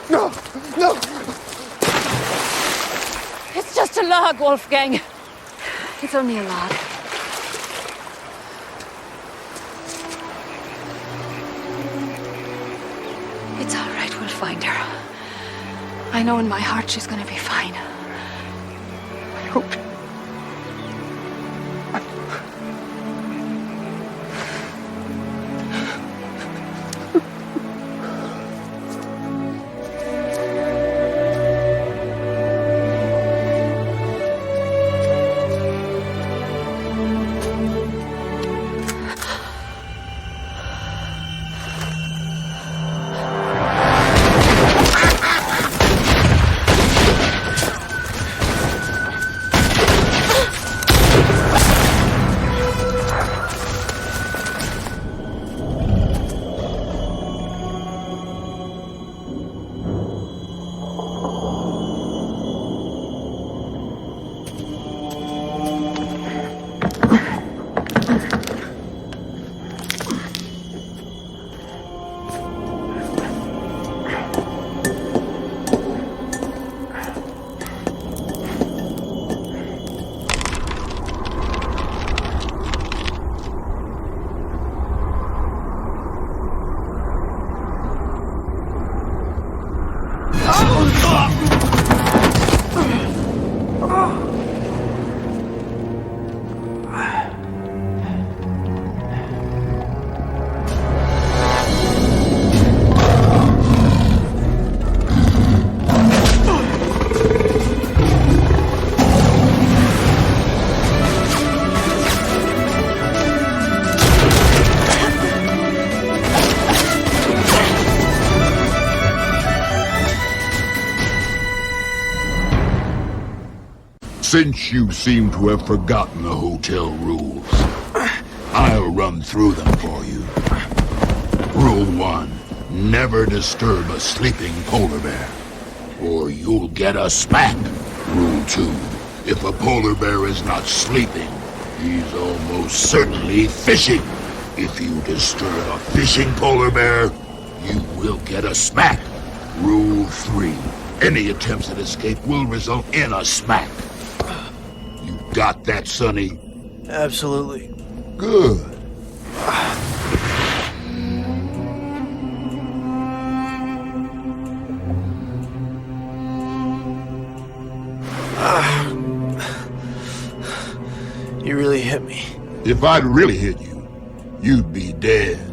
No, no. It's just a log, Wolfgang. It's only a log. It's all right, we'll find her. I know in my heart she's gonna be fine. I hope. Since you seem to have forgotten the hotel rules, I'll run through them for you. Rule 1, never disturb a sleeping polar bear, or you'll get a smack. Rule 2, if a polar bear is not sleeping, he's almost certainly fishing. If you disturb a fishing polar bear, you will get a smack. Rule 3, any attempts at escape will result in a smack. Got that, Sonny? Absolutely. Good. You really hit me. If I'd really hit you, you'd be dead.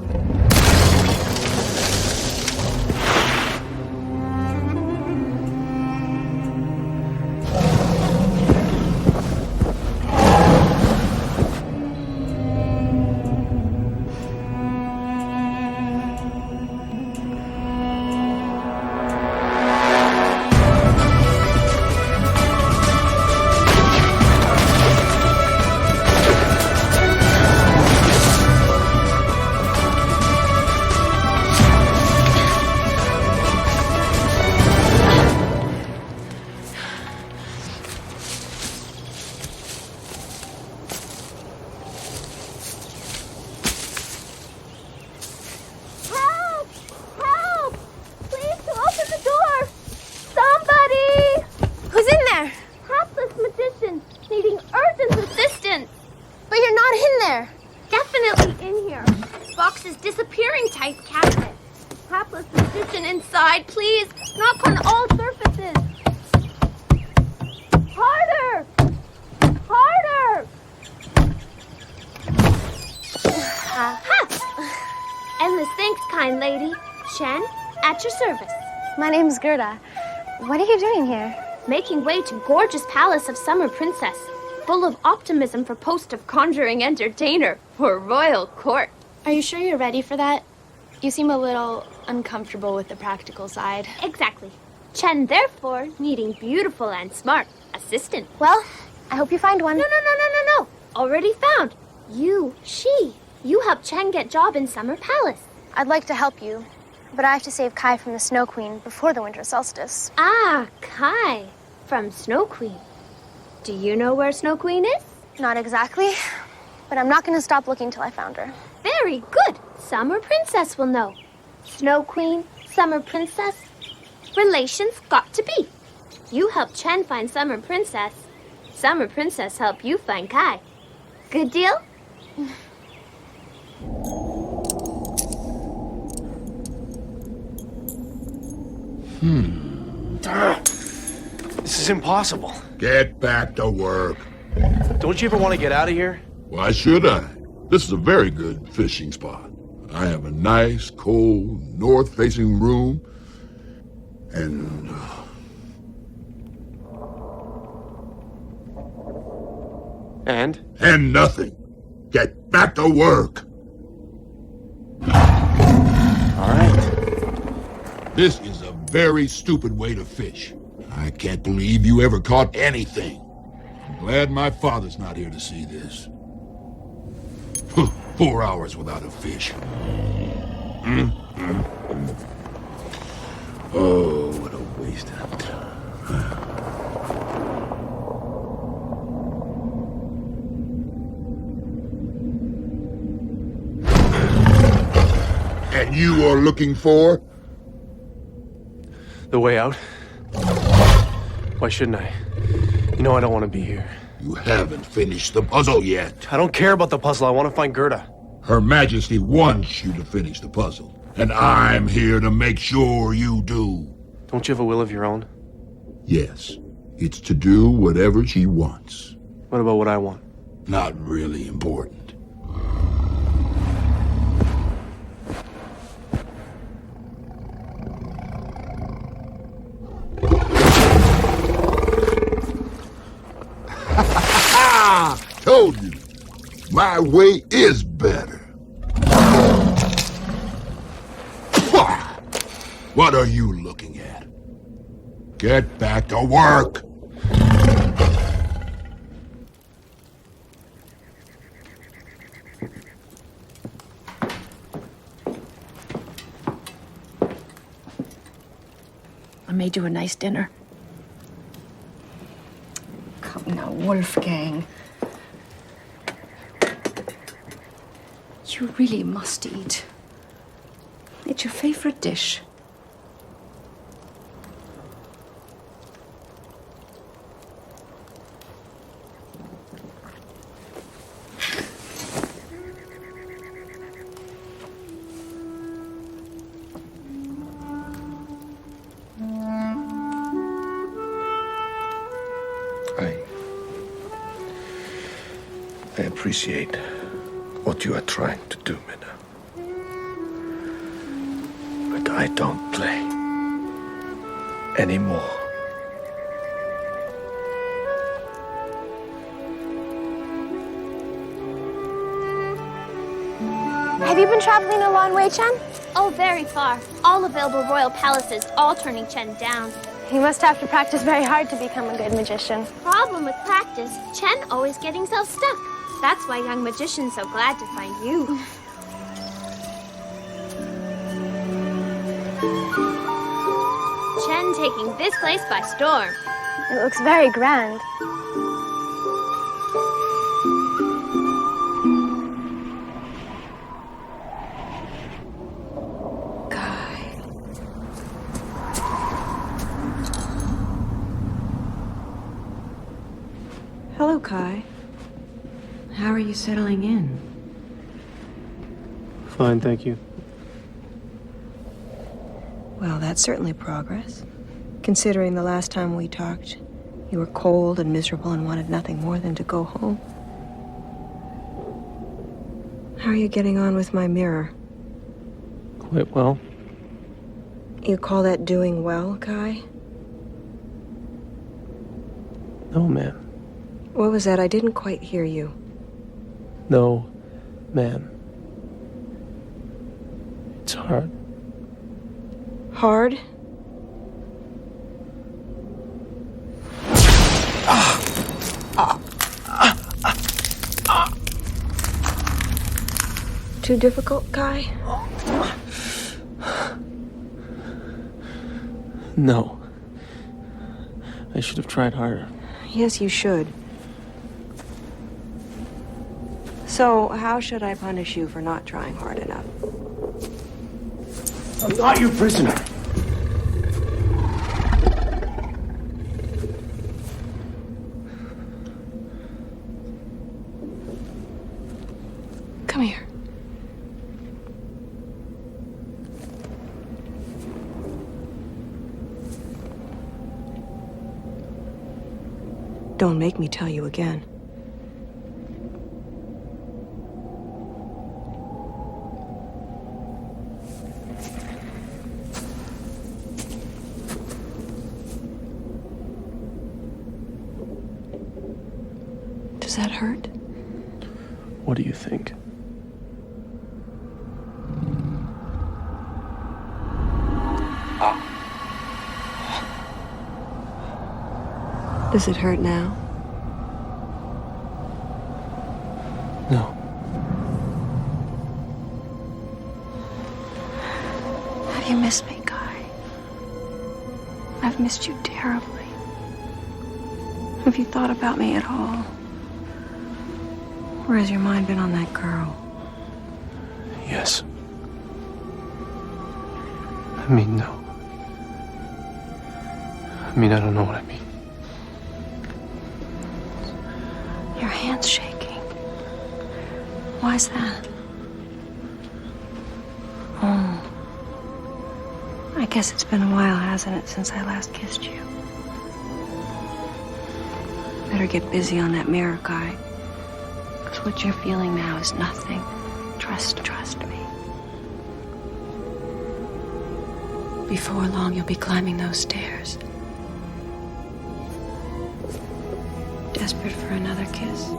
At your service. My name's Gerda. What are you doing here? Making way to gorgeous palace of summer princess. Full of optimism for post of conjuring entertainer for royal court. Are you sure you're ready for that? You seem a little uncomfortable with the practical side. Exactly. Chen, therefore, needing beautiful and smart assistant. Well, I hope you find one. No. Already found. You helped Chen get job in Summer Palace. I'd like to help you, but I have to save Kai from the Snow Queen before the winter solstice. Ah, Kai. From Snow Queen. Do you know where Snow Queen is? Not exactly, but I'm not going to stop looking till I found her. Very good. Summer Princess will know. Snow Queen, Summer Princess. Relations got to be. You help Chen find Summer Princess. Summer Princess help you find Kai. Good deal? This is impossible. Get back to work. Don't you ever want to get out of here? Why should I? This is a very good fishing spot. I have a nice, cold, north-facing room, and... And nothing. Get back to work. All right. This is a very stupid way to fish. I can't believe you ever caught anything. I'm glad my father's not here to see this. 4 hours without a fish. Oh, what a waste of time. And you are looking for? The way out? Why shouldn't I? You know I don't want to be here. You haven't finished the puzzle yet. I don't care about the puzzle. I want to find Gerda. Her Majesty wants you to finish the puzzle. And I'm here to make sure you do. Don't you have a will of your own? Yes. It's to do whatever she wants. What about what I want? Not really important. Told you, my way is better. What are you looking at? Get back to work. I made you a nice dinner. Come now, Wolfgang. You really must eat. It's your favorite dish. I appreciate what you are trying to do, Minna. But I don't play anymore. Have you been traveling a long way, Chen? Oh, very far. All available royal palaces, all turning Chen down. You must have to practice very hard to become a good magician. Problem with practice, Chen always getting self-stuck. That's why young magician's so glad to find you. Chen taking this place by storm. It looks very grand. Hello, Kai. How are you settling in? Fine, thank you. Well, that's certainly progress. Considering the last time we talked, you were cold and miserable and wanted nothing more than to go home. How are you getting on with my mirror? Quite well. You call that doing well, Guy? No, ma'am. What was that? I didn't quite hear you. No, ma'am. It's hard. Hard? Too difficult, Guy? No. I should have tried harder. Yes, you should. So, how should I punish you for not trying hard enough? I'm not your prisoner. Come here. Don't make me tell you again. Does that hurt? What do you think? Does it hurt now? No. Have you missed me, Guy? I've missed you terribly. Have you thought about me at all? Or has your mind been on that girl? Yes. I mean, no. I mean, I don't know what I mean. Your hand's shaking. Why's that? Oh. I guess it's been a while, hasn't it, since I last kissed you? Better get busy on that mirror, Guy. Because what you're feeling now is nothing. Trust me. Before long, you'll be climbing those stairs. Desperate for another kiss.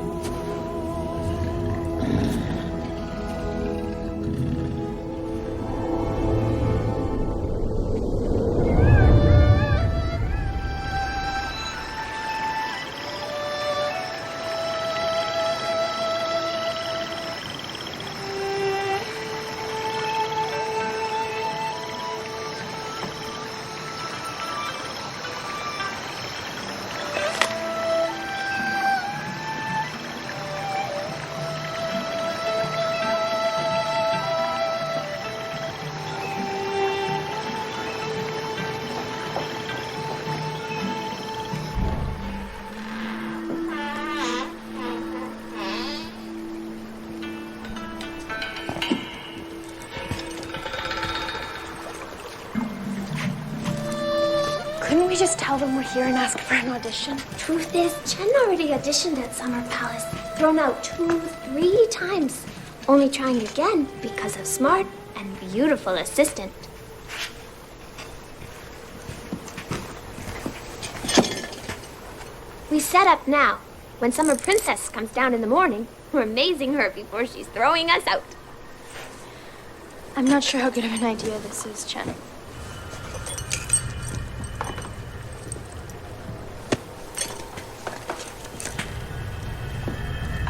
Couldn't we just tell them we're here and ask for an audition? Truth is, Chen already auditioned at Summer Palace, thrown out 2-3 times, only trying again because of smart and beautiful assistant. We set up now. When Summer Princess comes down in the morning, we're amazing her before she's throwing us out. I'm not sure how good of an idea this is, Chen.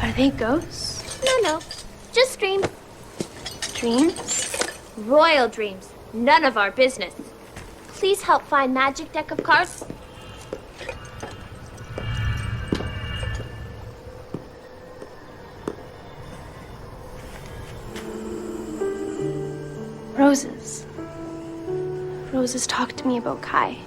Are they ghosts? No. Just dreams. Dreams? Royal dreams. None of our business. Please help find magic deck of cards. Roses. Roses talk to me about Kai.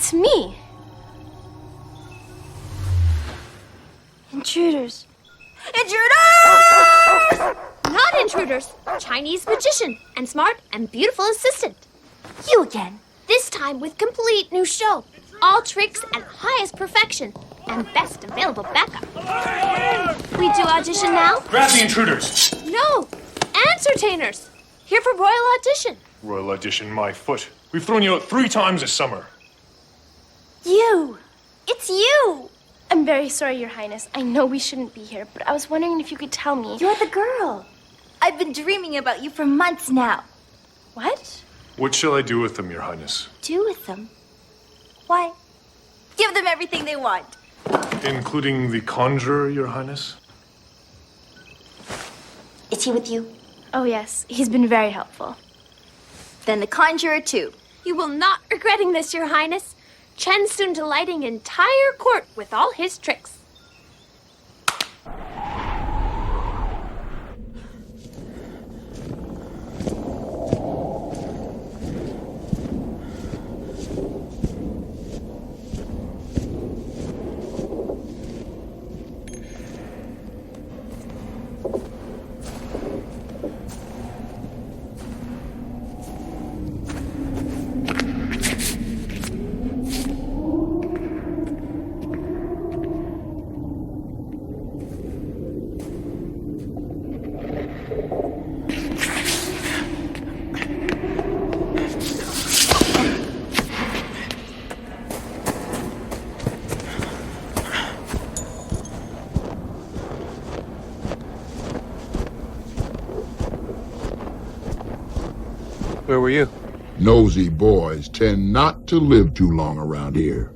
It's me. Intruders. Intruders! Not intruders. Chinese magician and smart and beautiful assistant. You again. This time with complete new show. All tricks and highest perfection. And best available backup. We do audition now? Grab the intruders. No. Entertainers. Here for royal audition. Royal audition, my foot. We've thrown you out 3 times this summer. You. It's you. I'm very sorry, Your Highness. I know we shouldn't be here, but I was wondering if you could tell me. You're the girl. I've been dreaming about you for months now. What? What shall I do with them, Your Highness? Do with them? Why? Give them everything they want. Including the conjurer, Your Highness? Is he with you? Oh, yes. He's been very helpful. Then the conjurer, too. You will not regretting this, Your Highness. Chen soon delighting entire court with all his tricks. Where were you? Nosy boys tend not to live too long around here.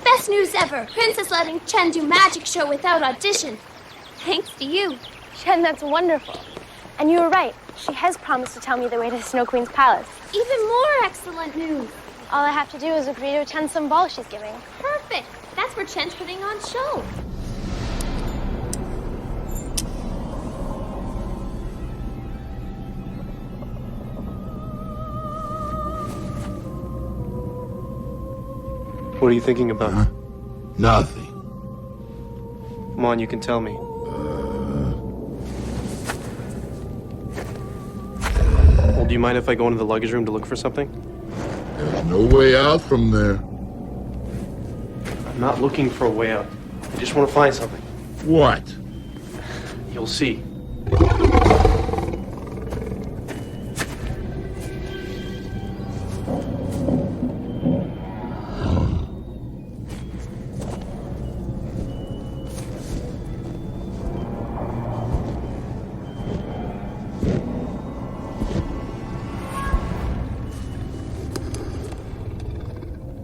Best news ever. Princess letting Chen do magic show without audition. Thanks to you. Chen, that's wonderful. And you were right. She has promised to tell me the way to the Snow Queen's palace. Even more excellent news. All I have to do is agree to attend some ball she's giving. Perfect. That's where Chen's putting on show. What are you thinking about? Huh? Nothing. Come on, you can tell me. Well, do you mind if I go into the luggage room to look for something? There's no way out from there. I'm not looking for a way out. I just want to find something. What? You'll see.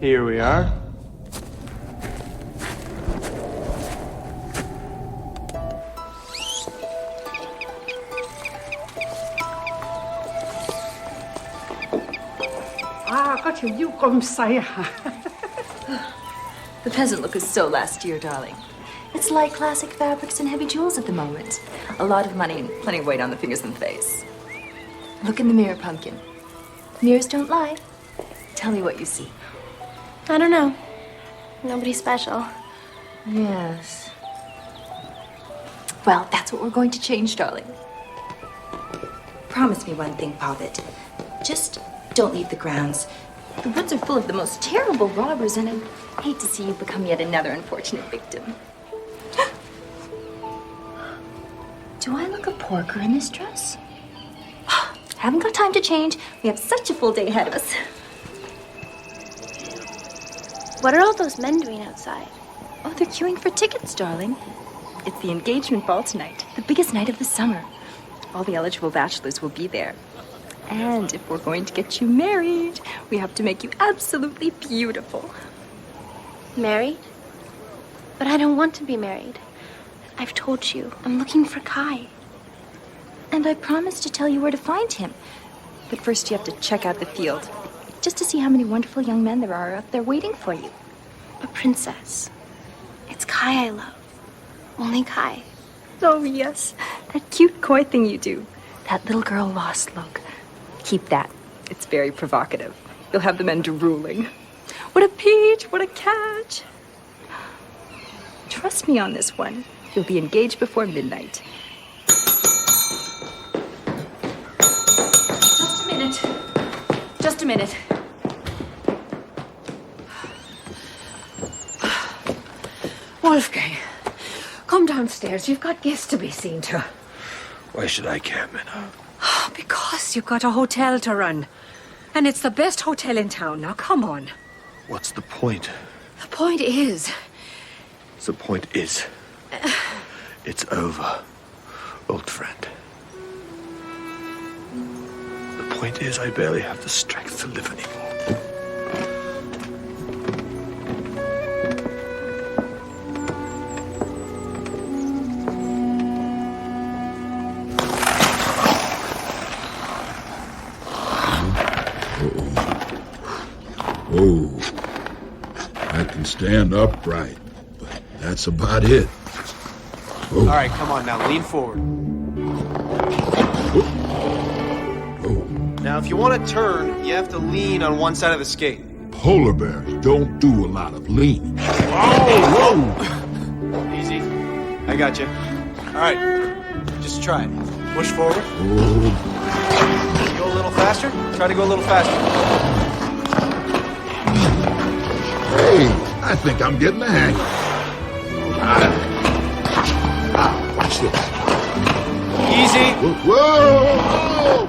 Here we are. The peasant look is so last year, darling. It's light classic fabrics and heavy jewels at the moment. A lot of money and plenty of weight on the fingers and face. Look in the mirror, Pumpkin. Mirrors don't lie. Tell me what you see. I don't know. Nobody special. Yes. Well, that's what we're going to change, darling. Promise me one thing, Poppet. Just don't leave the grounds. The woods are full of the most terrible robbers, and I hate to see you become yet another unfortunate victim. Do I look a porker in this dress? Haven't got time to change. We have such a full day ahead of us. What are all those men doing outside? Oh, they're queuing for tickets, darling. It's the engagement ball tonight, the biggest night of the summer. All the eligible bachelors will be there. And if we're going to get you married, we have to make you absolutely beautiful. Married? But I don't want to be married. I've told you, I'm looking for Kai. And I promised to tell you where to find him. But first you have to check out the field, just to see how many wonderful young men there are out there waiting for you. A princess. It's Kai I love. Only Kai. Oh, yes. That cute coy thing you do. That little girl lost look. Keep that. It's very provocative. You'll have the men drooling. What a peach! What a catch! Trust me on this one. You'll be engaged before midnight. Just a minute. Just a minute. Wolfgang, come downstairs. You've got guests to be seen to. Why should I care, Minna? Because you've got a hotel to run. And it's the best hotel in town. Now, come on. What's the point? The point is... The point is... It's over, old friend. The point is I barely have the strength to live anymore. Oh, I can stand upright, but that's about it. Oh. All right, come on now, lean forward. Now, if you want to turn, you have to lean on one side of the skate. Polar bears don't do a lot of leaning. Oh, whoa! Easy. I got you. All right, just try it. Push forward. Oh. Go a little faster. Try to go a little faster. Hey, I think I'm getting the hang. Watch this. Easy. Whoa!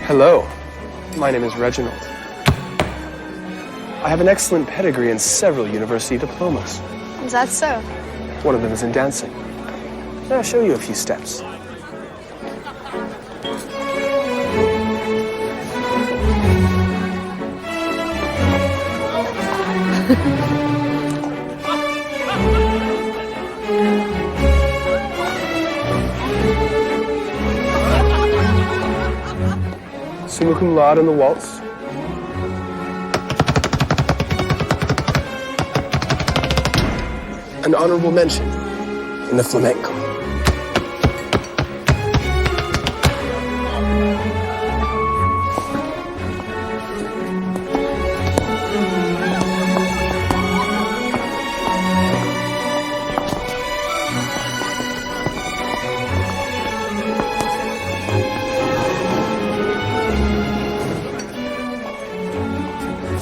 Hello, my name is Reginald. I have an excellent pedigree and several university diplomas. Is that so? One of them is in dancing. I'll show you a few steps. Summa cum laude in the waltz. An honorable mention in the flamenco.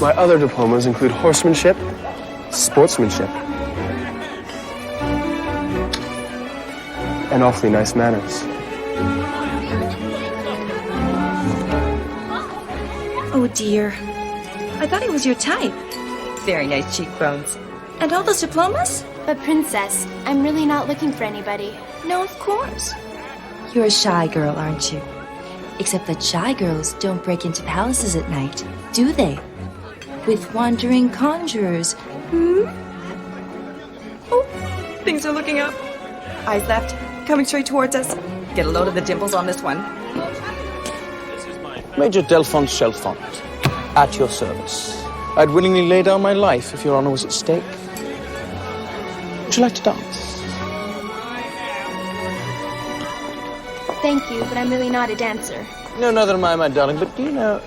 My other diplomas include horsemanship, sportsmanship, and awfully nice manners. Oh dear. I thought he was your type. Very nice cheekbones. And all those diplomas? But Princess, I'm really not looking for anybody. No, of course. You're a shy girl, aren't you? Except that shy girls don't break into palaces at night, do they? With wandering conjurers. Oh, things are looking up. Eyes left, coming straight towards us. Get a load of the dimples on this one. Major Delphonse Chalfont, at your service. I'd willingly lay down my life if your honor was at stake. Would you like to dance? Thank you, but I'm really not a dancer. No, neither am I, my darling, but do you know,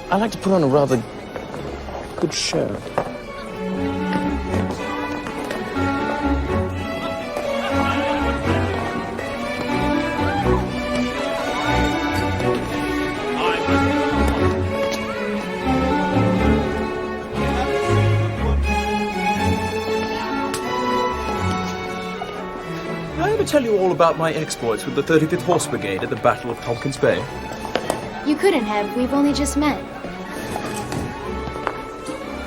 I like to put on a rather good show. tell you all about my exploits with the 35th Horse Brigade at the Battle of Tompkins Bay? You couldn't have. We've only just met.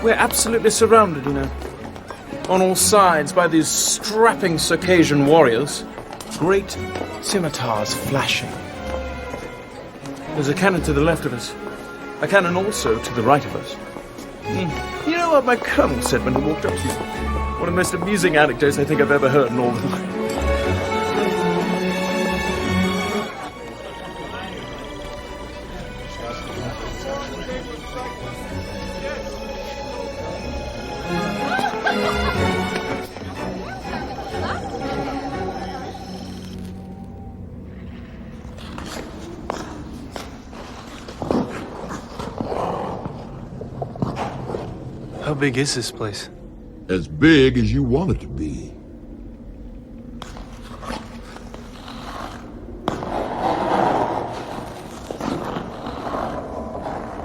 We're absolutely surrounded, you know. On all sides by these strapping Circassian warriors. Great scimitars flashing. There's a cannon to the left of us. A cannon also to the right of us. You know what my colonel said when he walked up to me? One of the most amusing anecdotes I think I've ever heard in all of my life. How big is this place? As big as you want it to be.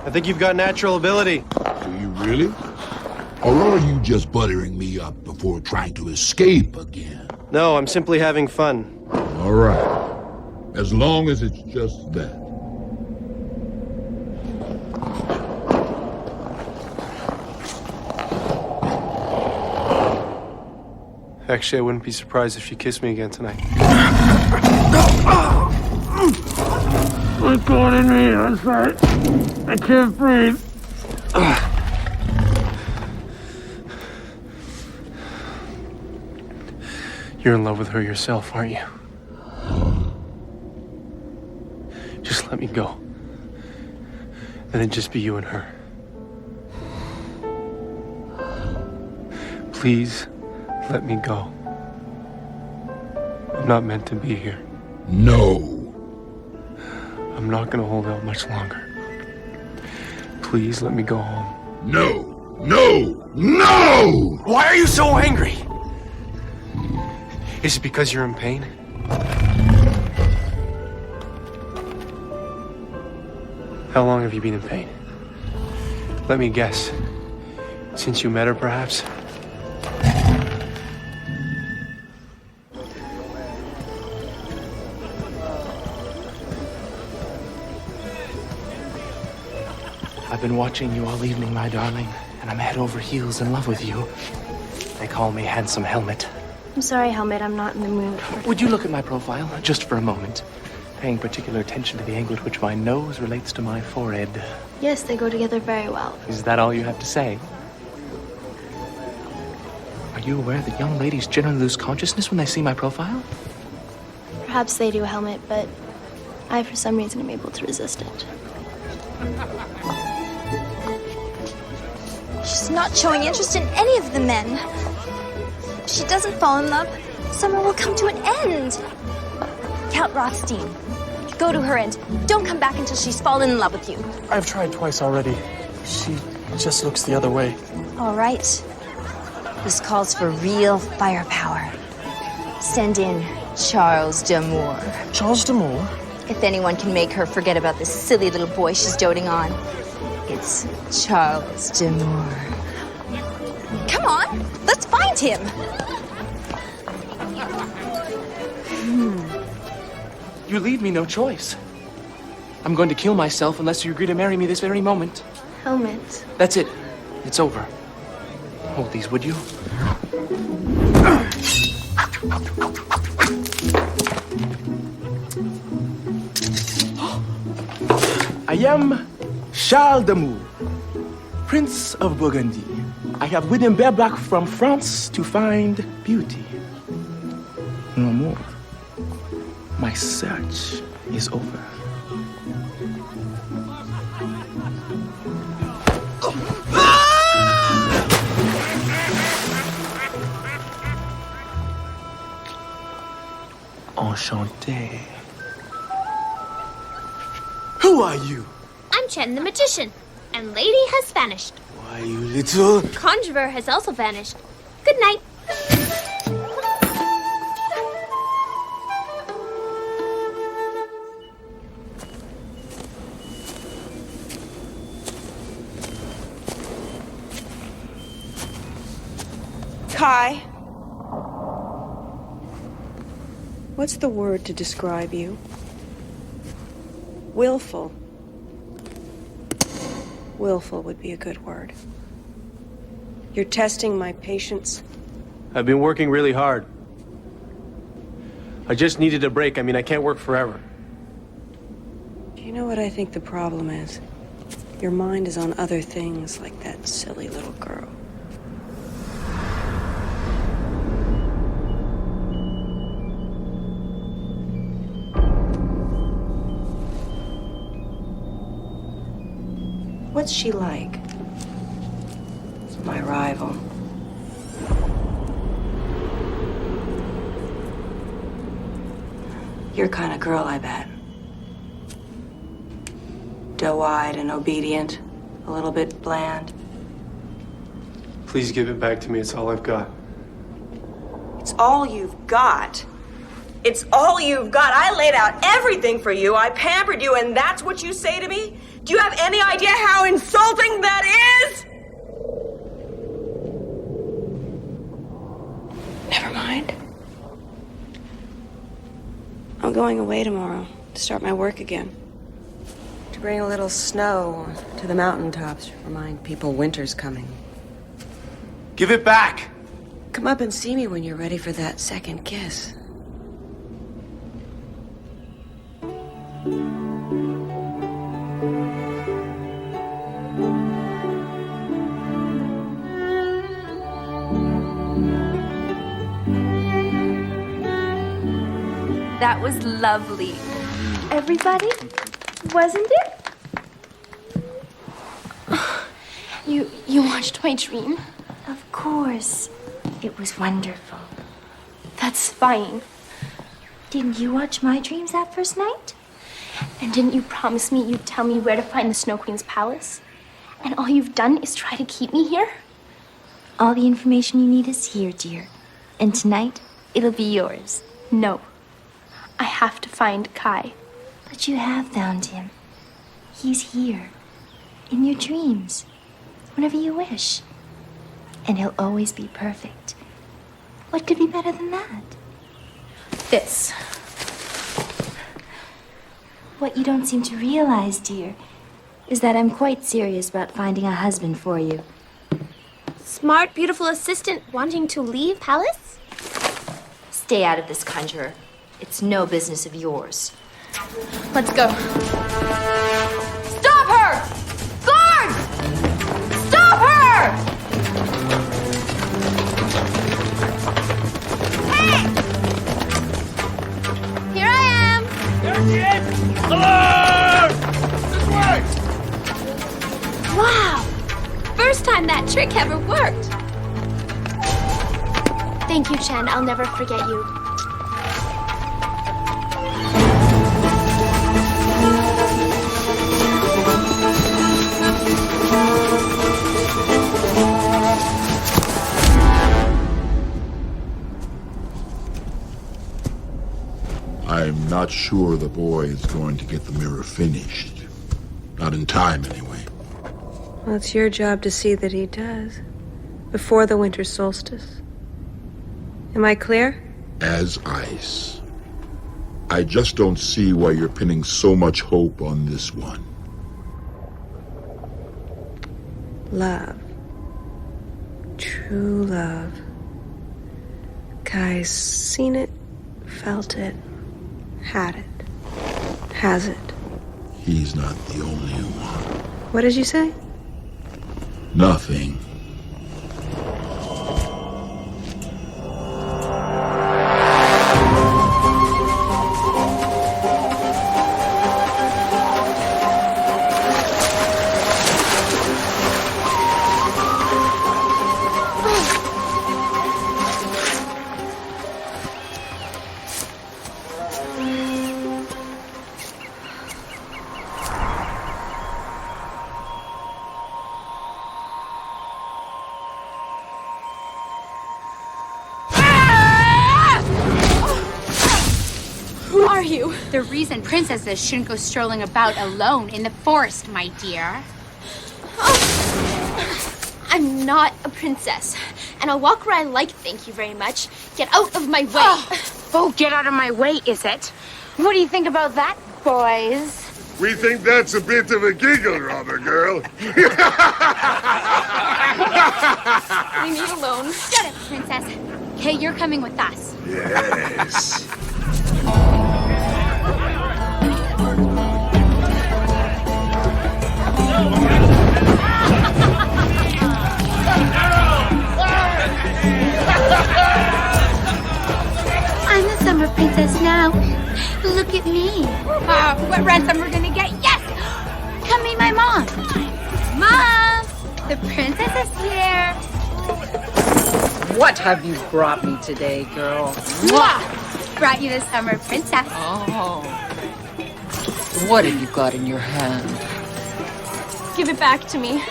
I think you've got natural ability. Do you really? Or are you just buttering me up before trying to escape again? No, I'm simply having fun. All right. As long as it's just that. Actually, I wouldn't be surprised if she kissed me again tonight. What's going in me? I'm sorry. I can't breathe. You're in love with her yourself, aren't you? Just let me go. And then just be you and her. Please, let me go. I'm not meant to be here. No. I'm not gonna hold out much longer. Please let me go home. No! No! No! Why are you so angry? Is it because you're in pain? How long have you been in pain? Let me guess. Since you met her, perhaps? I've been watching you all evening, my darling, and I'm head over heels in love with you. They call me Handsome Helmet. I'm sorry, Helmet. I'm not in the mood for... Would you look at my profile, just for a moment? Paying particular attention to the angle at which my nose relates to my forehead. Yes, they go together very well. Is that all you have to say? Are you aware that young ladies generally lose consciousness when they see my profile? Perhaps they do, Helmet, but I, for some reason, am able to resist it. She's not showing interest in any of the men. If she doesn't fall in love, summer will come to an end. Count Rothstein, go to her and don't come back until she's fallen in love with you. I've tried twice already. She just looks the other way. All right. This calls for real firepower. Send in Charles d'Amour. Charles d'Amour? If anyone can make her forget about this silly little boy she's doting on, it's Charles d'Amour. Come on, let's find him. You leave me no choice. I'm going to kill myself unless you agree to marry me this very moment. Helmet. That's it. It's over. Hold these, would you? I am Charles d'Amour, Prince of Burgundy. I have ridden bareback from France to find beauty. No more. My search is over. Enchanté. Who are you? I'm Chen the Magician, and Lady has vanished. Why, you little... Conjurer has also vanished. Good night. Kai. What's the word to describe you? Willful. Willful would be a good word. You're testing my patience. I've been working really hard. I just needed a break. I mean, I can't work forever. Do you know what I think the problem is? Your mind is on other things, like that silly little girl. What's she like? My rival. Your kind of girl, I bet. Doe-eyed and obedient, a little bit bland. Please give it back to me. It's all I've got. It's all you've got. It's all you've got. I laid out everything for you. I pampered you, and that's what you say to me? Do you have any idea how insulting that is? Never mind. I'm going away tomorrow to start my work again. To bring a little snow to the mountaintops, remind people winter's coming. Give it back! Come up and see me when you're ready for that second kiss. That was lovely. Everybody? Wasn't it? You watched my dream? Of course. It was wonderful. That's fine. Didn't you watch my dreams that first night? And didn't you promise me you'd tell me where to find the Snow Queen's palace? And all you've done is try to keep me here? All the information you need is here, dear. And tonight, it'll be yours. No. I have to find Kai. But you have found him. He's here. In your dreams. Whenever you wish. And he'll always be perfect. What could be better than that? This. What you don't seem to realize, dear, is that I'm quite serious about finding a husband for you. Smart, beautiful assistant wanting to leave palace? Stay out of this, conjurer. It's no business of yours. Let's go. Stop her! Guard! Stop her! Hey! Here I am! There she is! Alert! This way! Wow! First time that trick ever worked. Thank you, Chen. I'll never forget you. I'm not sure the boy is going to get the mirror finished. Not in time, anyway. Well, it's your job to see that he does. Before the winter solstice. Am I clear? As ice. I just don't see why you're pinning so much hope on this one. Love. True love. Kai's seen it, felt it, had it, has it. He's not the only one. What did you say? Nothing. The reason princesses shouldn't go strolling about alone in the forest, my dear. Oh. I'm not a princess, and I'll walk where I like, thank you very much. Get out of my way. Oh, get out of my way, is it? What do you think about that, boys? We think that's a bit of a giggle, Robber Girl. Leave me alone. Shut up, Princess. Okay, you're coming with us. Yes. I'm the summer princess now. Look at me. What ransom we're gonna get? Yes! Come meet my mom. Mom! The princess is here. What have you brought me today, girl? Mwah! Brought you the summer princess. Oh. What have you got in your hand? Give it back to me.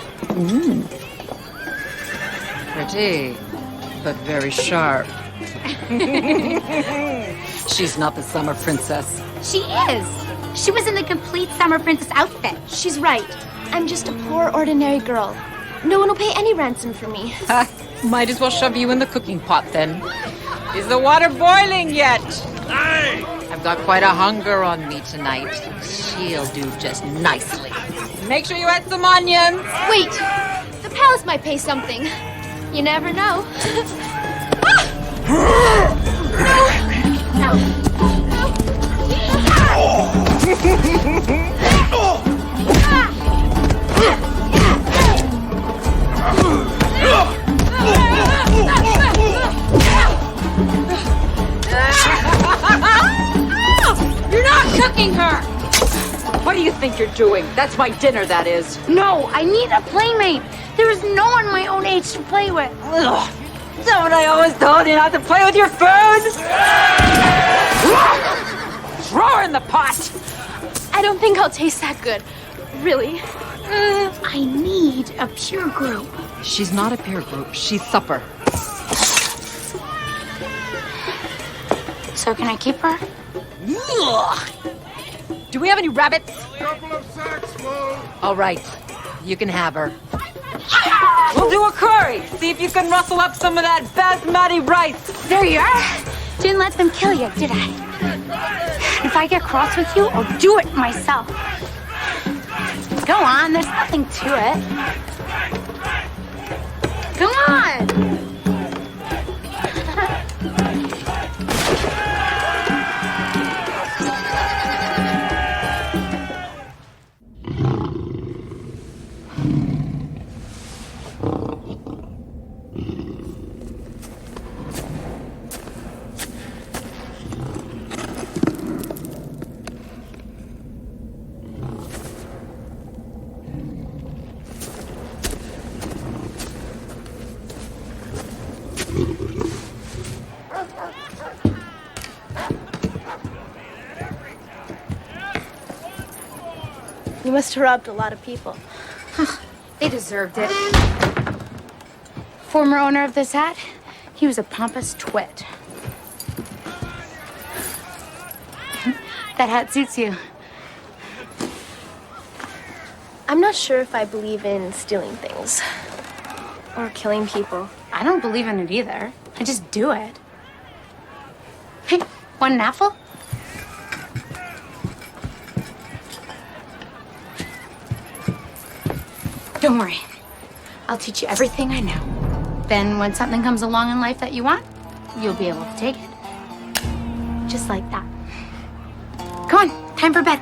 Pretty, but very sharp. She's not the summer princess. She is. She was in the complete summer princess outfit. She's right. I'm just a poor, ordinary girl. No one will pay any ransom for me. Might as well shove you in the cooking pot then. Is the water boiling yet? Aye. I've got quite a hunger on me tonight. She'll do just nicely. Make sure you add some onions. Wait! The palace might pay something. You never know. You're not cooking her! What do you think you're doing? That's my dinner, that is. No, I need a playmate. There is no one my own age to play with. Ugh. Don't I always told you not to play with your food? Throw her in the pot! I don't think I'll taste that good. Really. I need a pure group. She's not a peer group. She's supper. So can I keep her? Ugh. Do we have any rabbits? Couple of sacks, Flo. All right. You can have her. We'll do a curry. See if you can rustle up some of that basmati rice. There you are. Didn't let them kill you, did I? If I get cross with you, I'll do it myself. Go on, there's nothing to it. Come on! You must have robbed a lot of people. They deserved it. Former owner of this hat, he was a pompous twit. That hat suits you. I'm not sure if I believe in stealing things. Or killing people. I don't believe in it either. I just do it. Hey, want an apple? Don't worry. I'll teach you everything I know. Then when something comes along in life that you want, you'll be able to take it. Just like that. Come on, time for bed.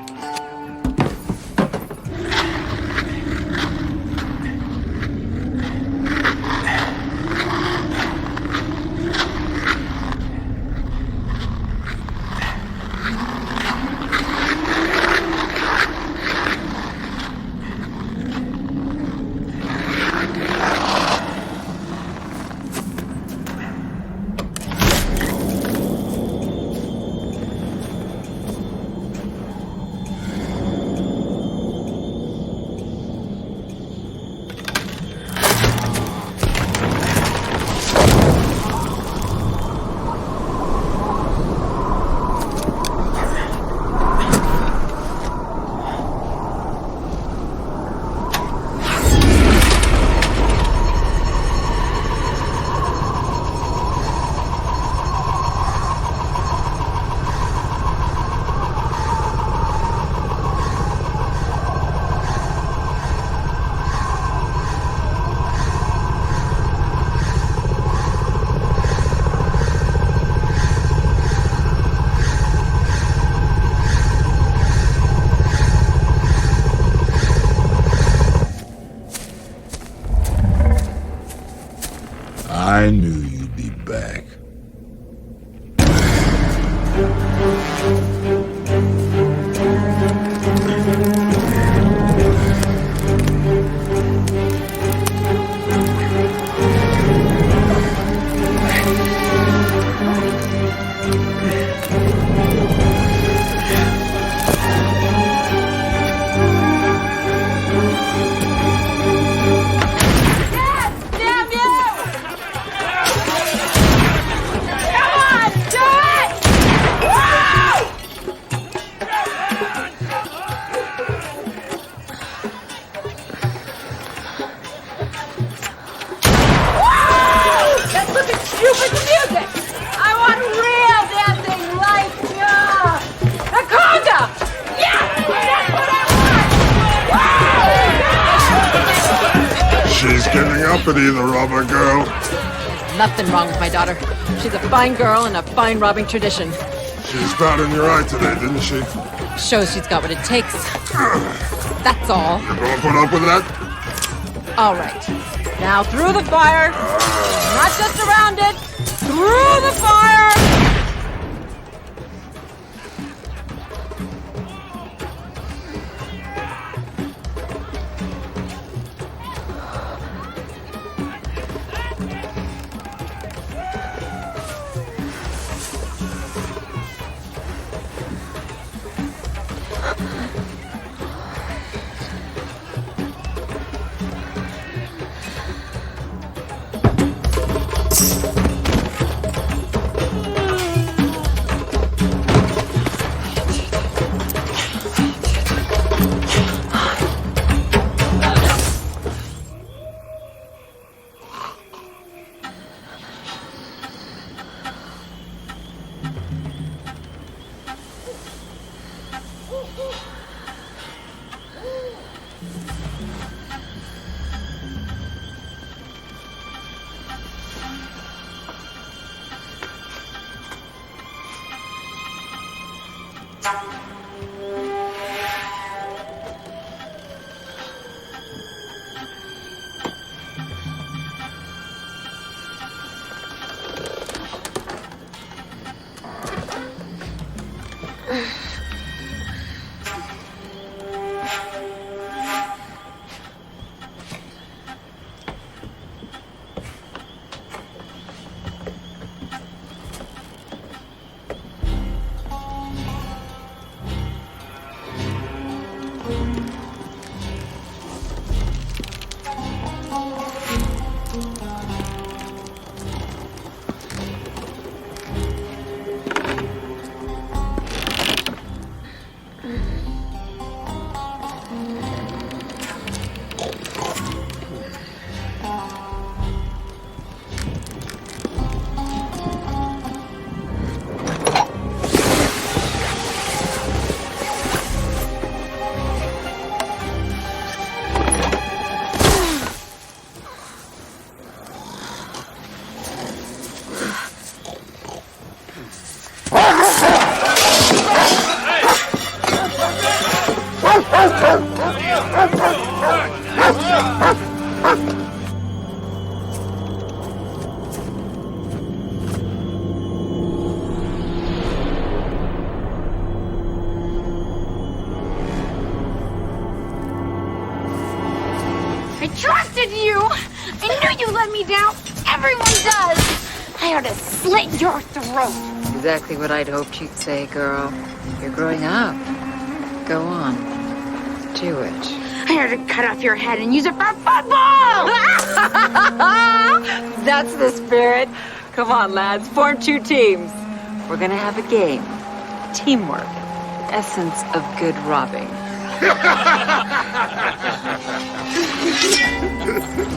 company, the robber girl. Nothing wrong with my daughter. She's a fine girl and a fine robbing tradition. She spat in your eye today, didn't she? Shows she's got what it takes. That's all. You gonna put up with that? All right. Now through the fire. Not just around it. Through the fire. I trusted you! I knew you let me down! Everyone does! I ought to slit your throat! Exactly what I'd hoped you'd say, girl. You're growing up. Go on. Do it. I ought to cut off your head and use it for football! That's the spirit. Come on, lads. Form 2 teams. We're gonna have a game. Teamwork. Essence of good robbing. You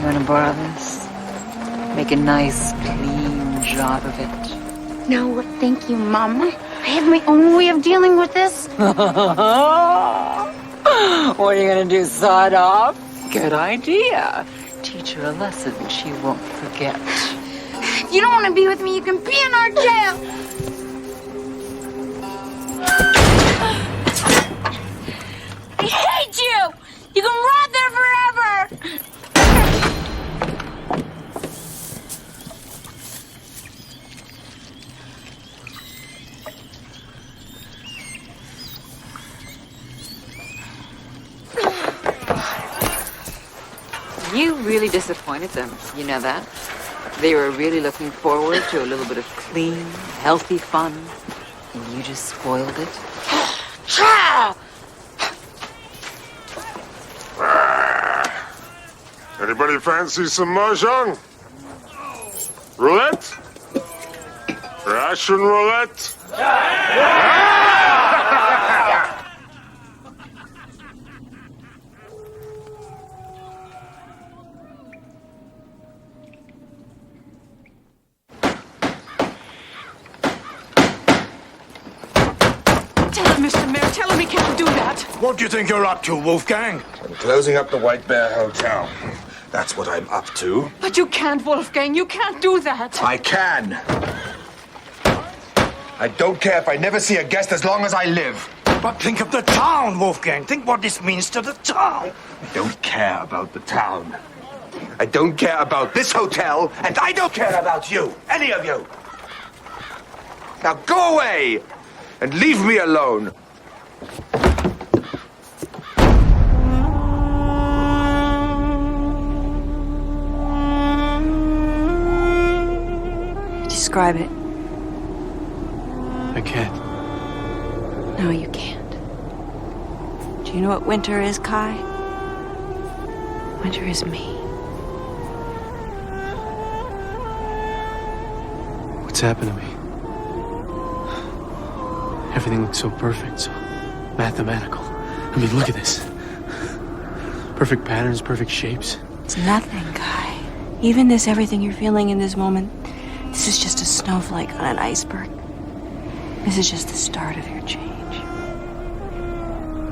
wanna borrow this? Make a nice, clean job of it. No, thank you, Mom. I have my own way of dealing with this. What are you gonna do, saw it off? Good idea. Teach her a lesson she won't forget. If you don't want to be with me, you can be in our jail. I hate you! You can rot there forever! You really disappointed them, you know that? They were really looking forward to a little bit of clean, healthy fun, and you just spoiled it. Anybody fancy some mahjong? Roulette? Russian roulette? Tell him, Mr. Mayor. Tell him he can't do that. What do you think you're up to, Wolfgang? I'm closing up the White Bear Hotel. That's what I'm up to. But you can't, Wolfgang. You can't do that. I can. I don't care if I never see a guest as long as I live. But think of the town, Wolfgang. Think what this means to the town. I don't care about the town. I don't care about this hotel, and I don't care about you, any of you. Now go away and leave me alone. Describe it. I can't. No, you can't. Do you know what winter is, Kai? Winter is me. What's happened to me? Everything looks so perfect, so mathematical. I mean, look at this. Perfect patterns, perfect shapes. It's nothing, Kai. Even this everything you're feeling in this moment, this is just a snowflake on an iceberg. This is just the start of your change.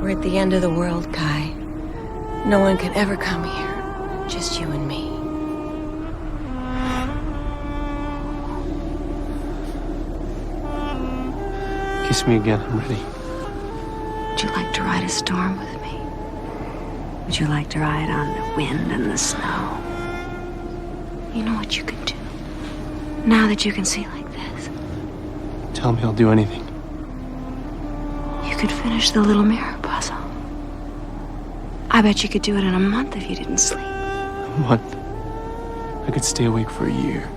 We're at the end of the world, Kai. No one can ever come here. Just you and me. Kiss me again, I'm ready. Would you like to ride a storm with me? Would you like to ride on the wind and the snow? You know what you can do. Now that you can see like this. Tell me I'll do anything. You could finish the little mirror puzzle. I bet you could do it in a month if you didn't sleep. A month. I could stay awake for a year.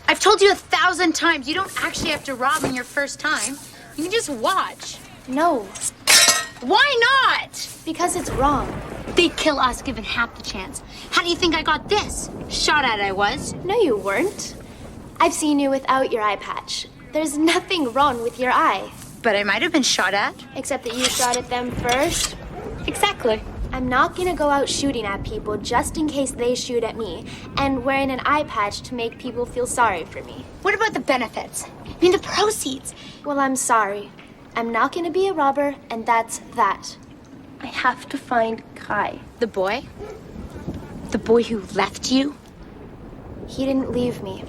I've told you 1,000 times, you don't actually have to rob me your first time. You can just watch. No. Why not? Because it's wrong. They'd kill us given half the chance. How do you think I got this? Shot at I was. No, you weren't. I've seen you without your eye patch. There's nothing wrong with your eye. But I might have been shot at. Except that you shot at them first. Exactly. I'm not gonna go out shooting at people just in case they shoot at me, and wearing an eye patch to make people feel sorry for me. What about the benefits? I mean, the proceeds. Well, I'm sorry. I'm not gonna be a robber, and that's that. I have to find Kai. The boy? The boy who left you? He didn't leave me.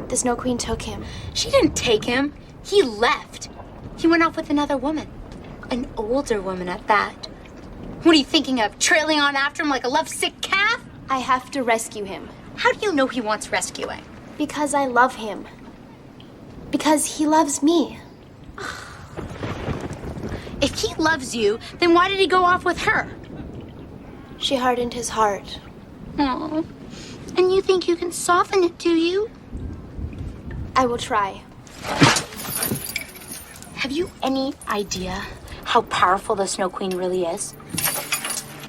The Snow Queen took him. She didn't take him. He left. He went off with another woman. An older woman at that. What are you thinking of? Trailing on after him like a lovesick calf? I have to rescue him. How do you know he wants rescuing? Because I love him. Because he loves me. If he loves you, then why did he go off with her? She hardened his heart. Aww. And you think you can soften it, do you? I will try. Have you any idea how powerful the Snow Queen really is?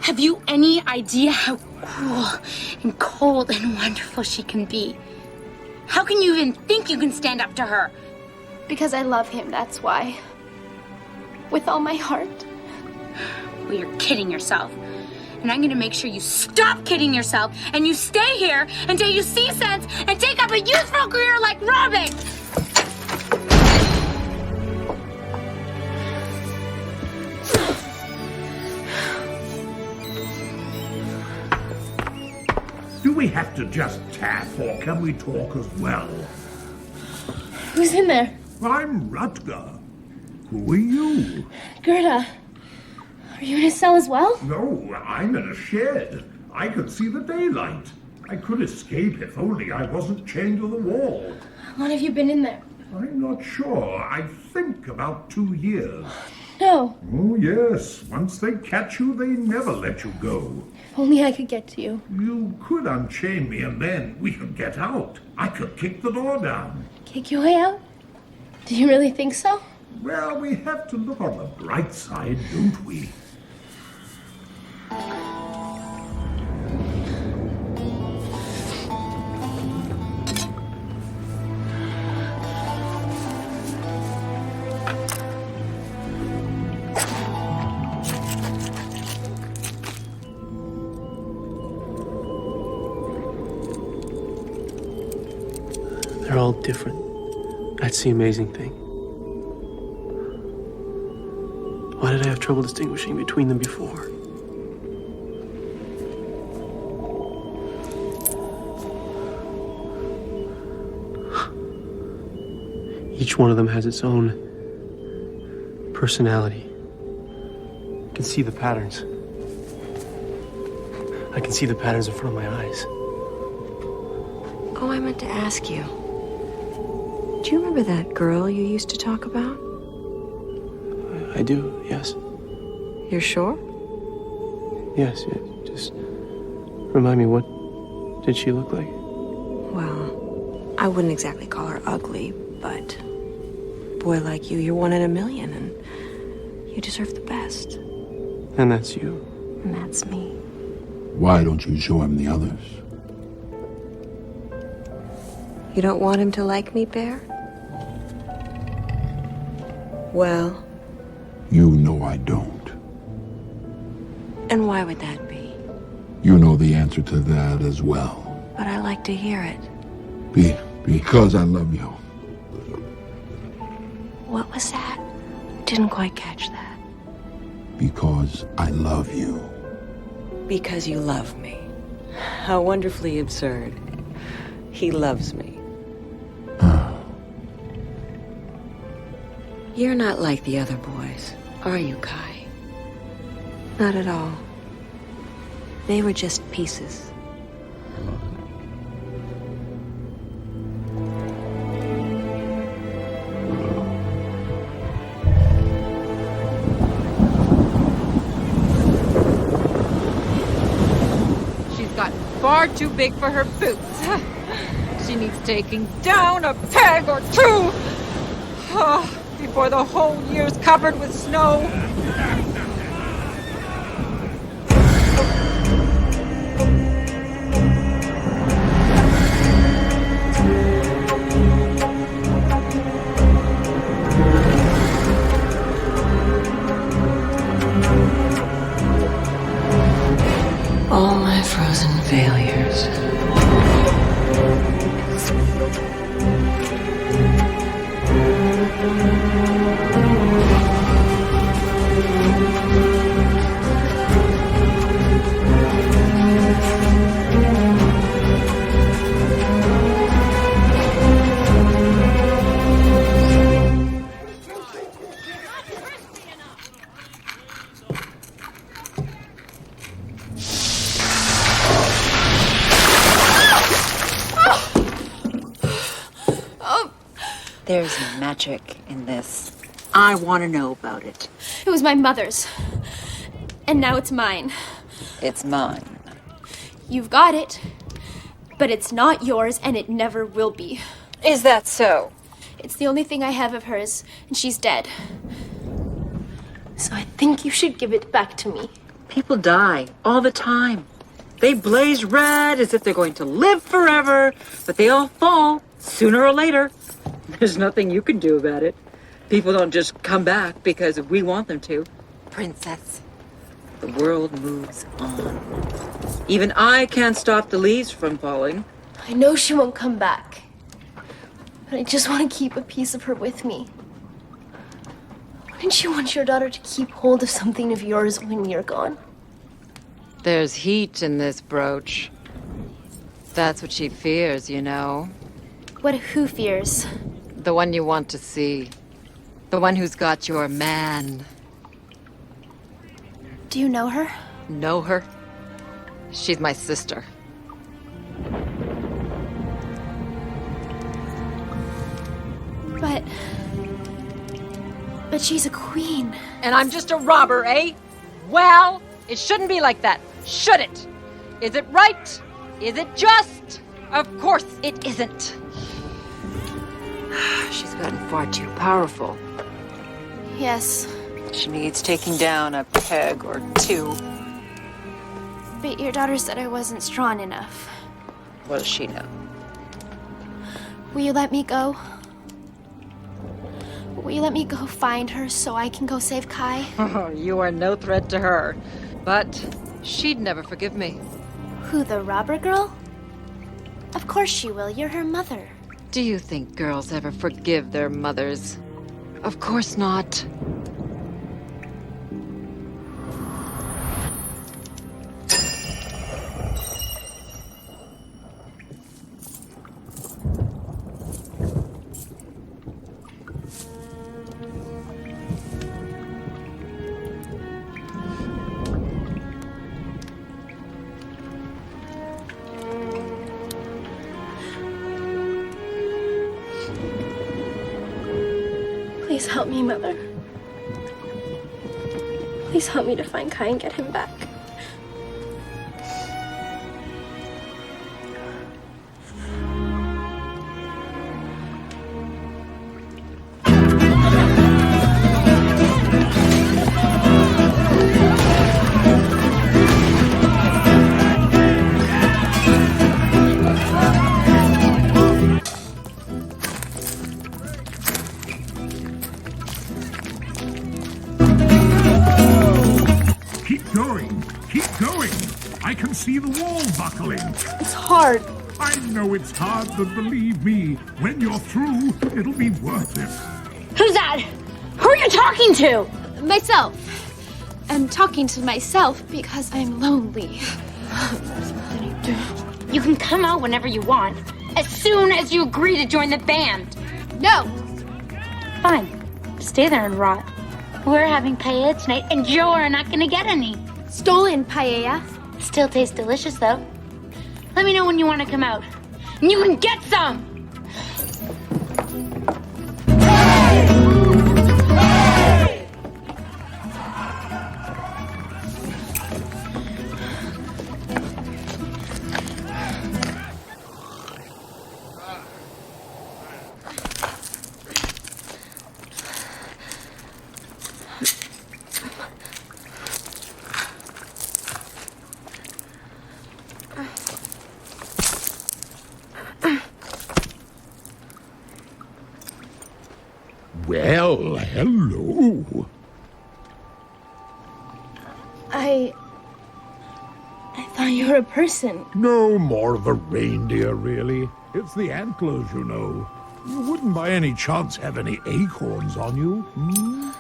Have you any idea how cool and cold and wonderful she can be? How can you even think you can stand up to her? Because I love him, that's why. With all my heart. Well, you're kidding yourself. And I'm gonna make sure you stop kidding yourself and you stay here until you see sense and take up a useful career like robbing! Do we have to just tap, or can we talk as well? Who's in there? I'm Rutger. Who are you? Gerda. Are you in a cell as well? No, I'm in a shed. I could see the daylight. I could escape if only I wasn't chained to the wall. How long have you been in there? I'm not sure. I think about 2 years. No. Oh, yes. Once they catch you, they never let you go. If only I could get to you. You could unchain me and then we could get out. I could kick the door down. Kick your way out? Do you really think so? Well, we have to look on the bright side, don't we? all different. That's the amazing thing. Why did I have trouble distinguishing between them before? Each one of them has its own personality. I can see the patterns. I can see the patterns in front of my eyes. Oh, I meant to ask you. Do you remember that girl you used to talk about? I do, yes. You're sure? Yes, just remind me, what did she look like? Well, I wouldn't exactly call her ugly, but a boy like you, you're one in a million, and you deserve the best. And that's you. And that's me. Why don't you show him the others? You don't want him to like me, Bear? Well... You know I don't. And why would that be? You know the answer to that as well. But I like to hear it. Because I love you. What was that? Didn't quite catch that. Because I love you. Because you love me. How wonderfully absurd. He loves me. You're not like the other boys, are you, Kai? Not at all. They were just pieces. She's gotten far too big for her boots. She needs taking down a peg or two before the whole year's covered with snow. All my frozen failures. There's magic in this. I want to know about it. It was my mother's. And now it's mine. It's mine. You've got it. But it's not yours, and it never will be. Is that so? It's the only thing I have of hers, and she's dead. So I think you should give it back to me. People die all the time. They blaze red as if they're going to live forever, but they all fall sooner or later. There's nothing you can do about it. People don't just come back because we want them to. Princess, the world moves on. Even I can't stop the leaves from falling. I know she won't come back. But I just want to keep a piece of her with me. Wouldn't you want your daughter to keep hold of something of yours when you're gone? There's heat in this brooch. That's what she fears, you know. What who fears? The one you want to see. The one who's got your man. Do you know her? Know her? She's my sister. But she's a queen. And I'm just a robber, eh? Well, it shouldn't be like that, should it? Is it right? Is it just? Of course it isn't. She's gotten far too powerful. Yes. She needs taking down a peg or two. But your daughter said I wasn't strong enough. What does she know? Will you let me go? Will you let me go find her so I can go save Kai? You are no threat to her. But she'd never forgive me. Who, the robber girl? Of course she will. You're her mother. Do you think girls ever forgive their mothers? Of course not. Please help me, Mother. Please help me to find Kai and get him back. I can see the wall buckling. It's hard. I know it's hard, but believe me, when you're through, it'll be worth it. Who's that? Who are you talking to? Myself. I'm talking to myself because I'm lonely. You can come out whenever you want, as soon as you agree to join the band. No. Fine. Stay there and rot. We're having paella tonight, and Joe are not gonna get any. Stolen paella. Still tastes delicious, though. Let me know when you want to come out. And you can get some! Well, hello. I thought you were a person. No, more of a reindeer, really. It's the antlers, you know. You wouldn't by any chance have any acorns on you, hmm?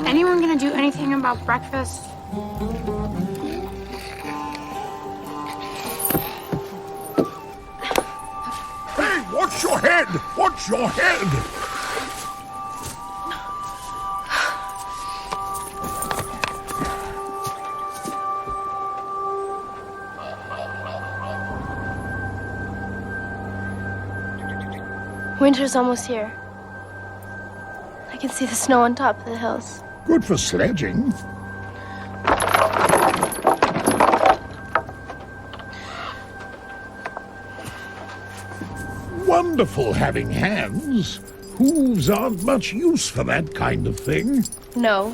Anyone gonna do anything about breakfast? Hey, watch your head! Watch your head! Winter's almost here. I can see the snow on top of the hills. Good for sledging. Wonderful having hands. Hooves aren't much use for that kind of thing. No,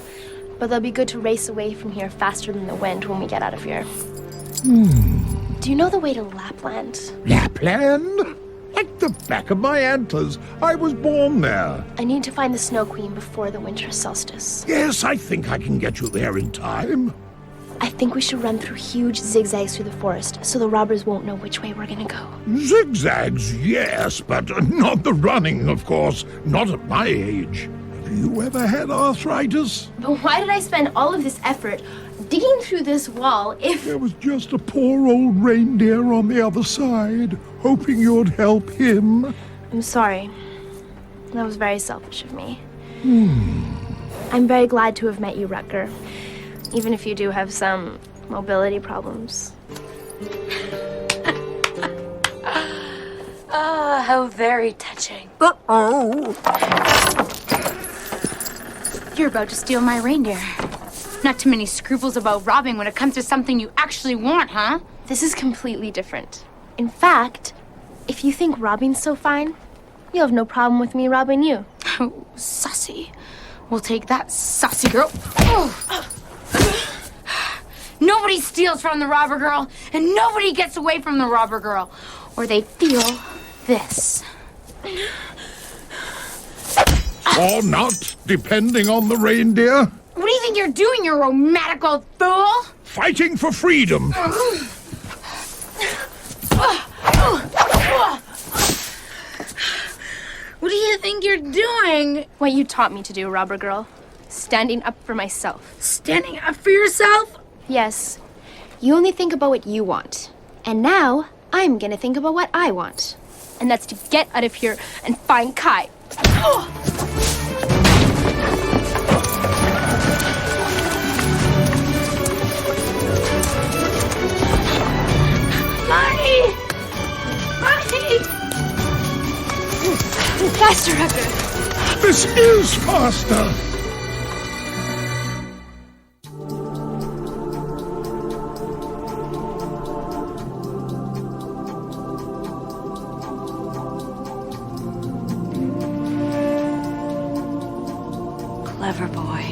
but they'll be good to race away from here faster than the wind when we get out of here. Do you know the way to Lapland? Lapland? Like the back of my antlers. I was born there. I need to find the Snow Queen before the winter solstice. Yes, I think I can get you there in time. I think we should run through huge zigzags through the forest so the robbers won't know which way we're gonna go. Zigzags, yes, but not the running, of course. Not at my age. Have you ever had arthritis? But why did I spend all of this effort digging through this wall if... There was just a poor old reindeer on the other side, hoping you'd help him. I'm sorry. That was very selfish of me. I'm very glad to have met you, Rutger. Even if you do have some mobility problems. Oh, how very touching. Uh-oh. You're about to steal my reindeer. Not too many scruples about robbing when it comes to something you actually want, huh? This is completely different. In fact, if you think robbing's so fine, you'll have no problem with me robbing you. Oh, saucy. We'll take that, saucy girl. Oh. Nobody steals from the robber girl, and nobody gets away from the robber girl. Or they feel this. Or not, depending on the reindeer. What do you think you're doing, you romantic old fool? Fighting for freedom. What do you think you're doing? What you taught me to do, robber girl. Standing up for myself. Standing up for yourself? Yes. You only think about what you want. And now, I'm gonna think about what I want. And that's to get out of here and find Kai. Marty! Marty! Faster, Hector! This is faster! Clever boy.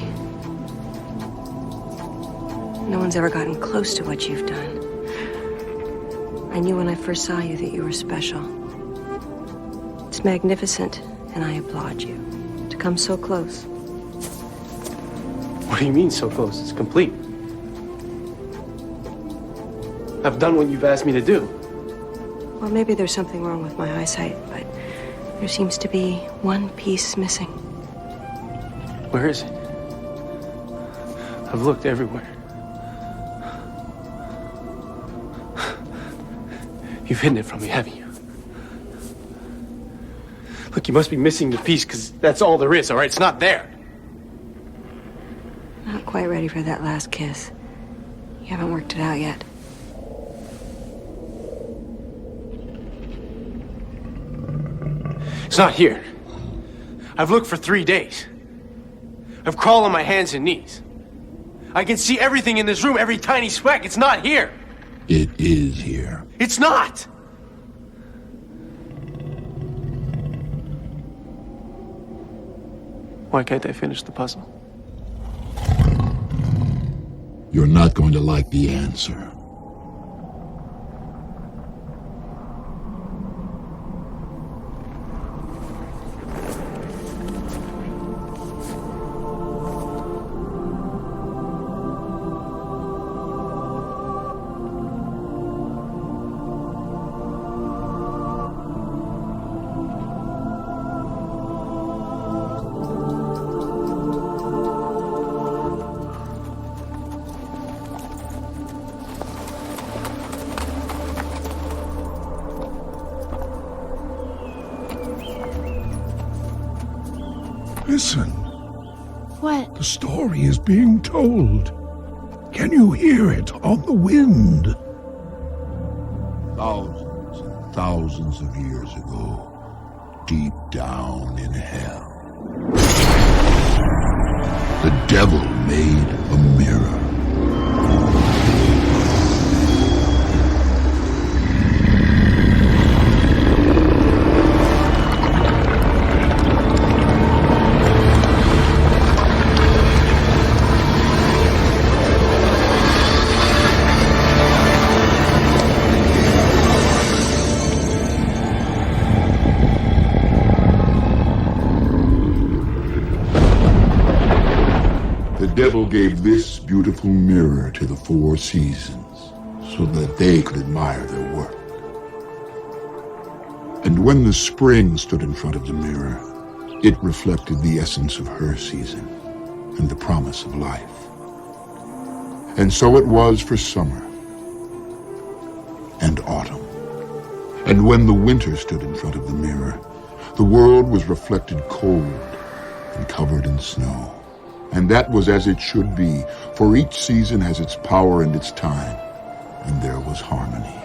No one's ever gotten close to what you've done. I knew when I first saw you that you were special. It's magnificent, and I applaud you. To come so close. What do you mean so close? It's complete. I've done what you've asked me to do. Well, maybe there's something wrong with my eyesight, but there seems to be one piece missing. Where is it? I've looked everywhere. You've hidden it from me, haven't you? Look, you must be missing the piece, because that's all there is, all right? It's not there. Not quite ready for that last kiss. You haven't worked it out yet. It's not here. I've looked for 3 days. I've crawled on my hands and knees. I can see everything in this room, every tiny speck. It's not here. It is here. It's not! Why can't I finish the puzzle? You're not going to like the answer. Listen. What? The story is being told. Can you hear it on the wind? Thousands and thousands of years ago, deep down in hell, the devil made a mirror. The devil gave this beautiful mirror to the 4 seasons so that they could admire their work. And when the spring stood in front of the mirror, it reflected the essence of her season and the promise of life. And so it was for summer and autumn. And when the winter stood in front of the mirror, the world was reflected cold and covered in snow. And that was as it should be, for each season has its power and its time, and there was harmony.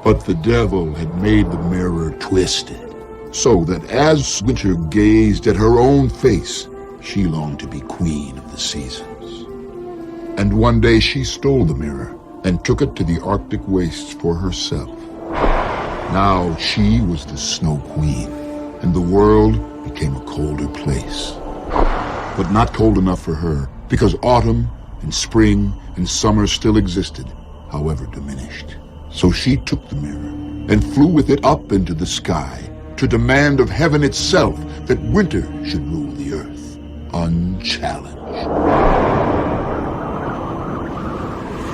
But the devil had made the mirror twisted, so that as winter gazed at her own face, she longed to be queen of the seasons. And one day she stole the mirror and took it to the Arctic wastes for herself. Now she was the Snow Queen, and the world became a colder place. But not cold enough for her, because autumn and spring and summer still existed, however diminished. So she took the mirror and flew with it up into the sky to demand of heaven itself that winter should rule the earth, unchallenged.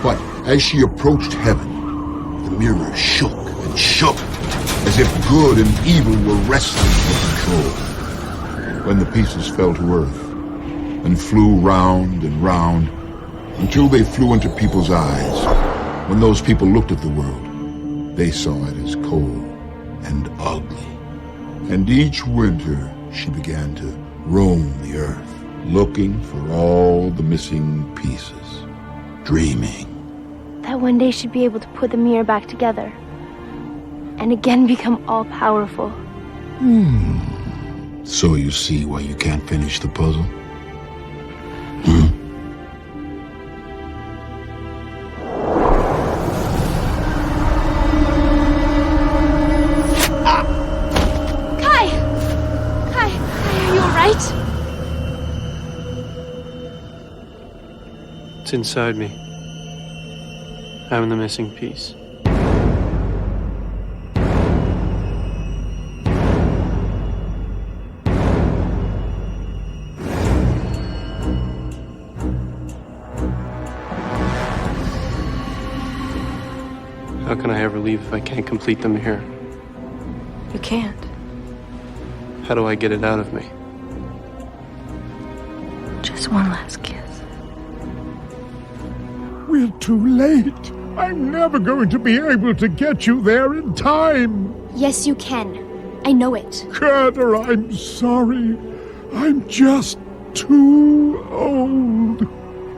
But as she approached heaven, the mirror shook and shook, as if good and evil were wrestling for control. When the pieces fell to earth and flew round and round until they flew into people's eyes, when those people looked at the world, they saw it as cold and ugly. And each winter she began to roam the earth, looking for all the missing pieces, dreaming that one day she'd be able to put the mirror back together and again become all-powerful. So you see why you can't finish the puzzle? Kai! Kai, are you alright? It's inside me. I'm the missing piece. How can I ever leave if I can't complete the mirror? You can't. How do I get it out of me? Just one last kiss. We're too late. I'm never going to be able to get you there in time. Yes, you can. I know it. Gerda, I'm sorry. I'm just too old.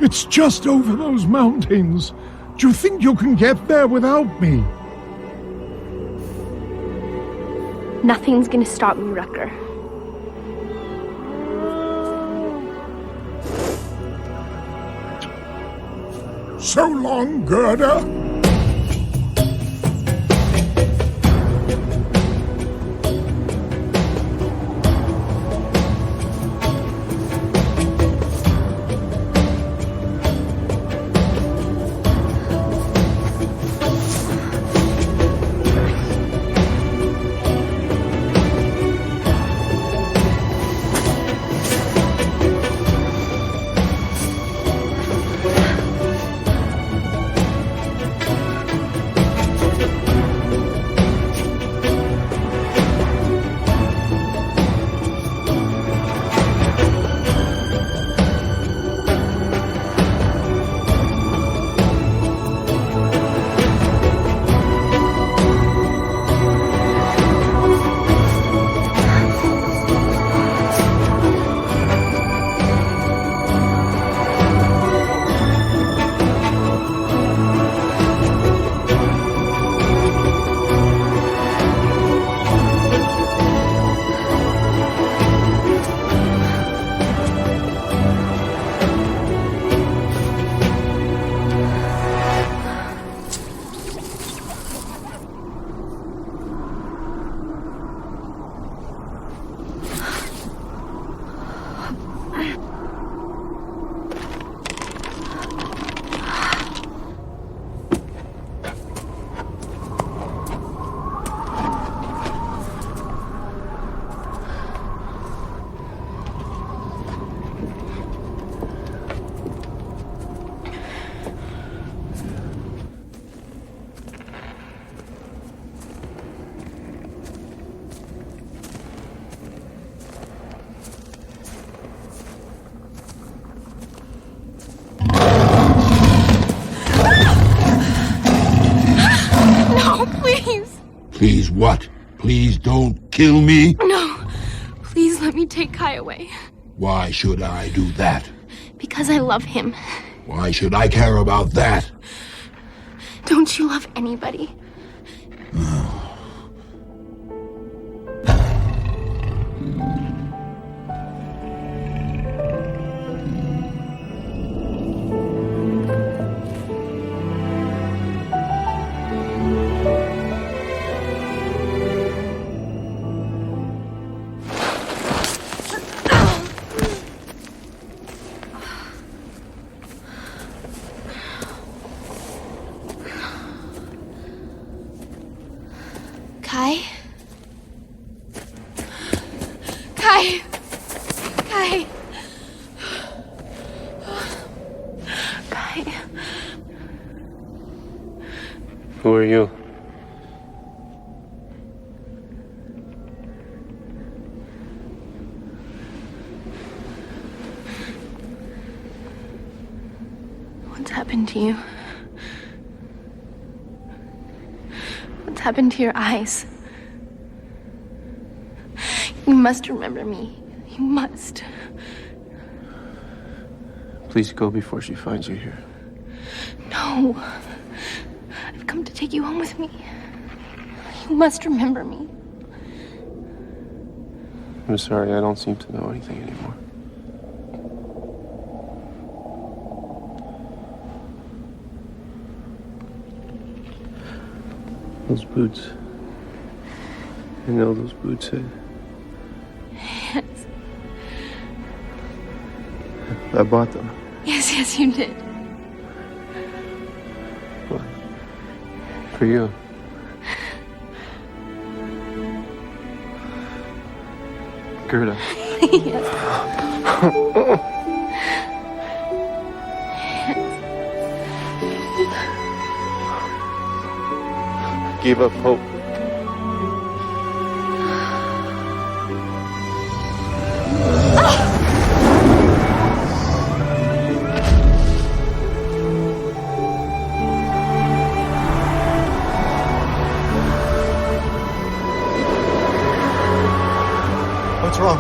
It's just over those mountains. Do you think you can get there without me? Nothing's gonna stop me, Rucker. So long, Gerda. Please what? Please don't kill me? No. Please let me take Kai away. Why should I do that? Because I love him. Why should I care about that? Don't you love anybody? Who are you? What's happened to you? What's happened to your eyes? You must remember me. You must. Please go before she finds you here. No. I've come to take you home with me. You must remember me. I'm sorry, I don't seem to know anything anymore. Those boots. I know those boots. Yes. I bought them. Yes, you did. What? For you. Gerda. Yes. Gave up hope. What's wrong?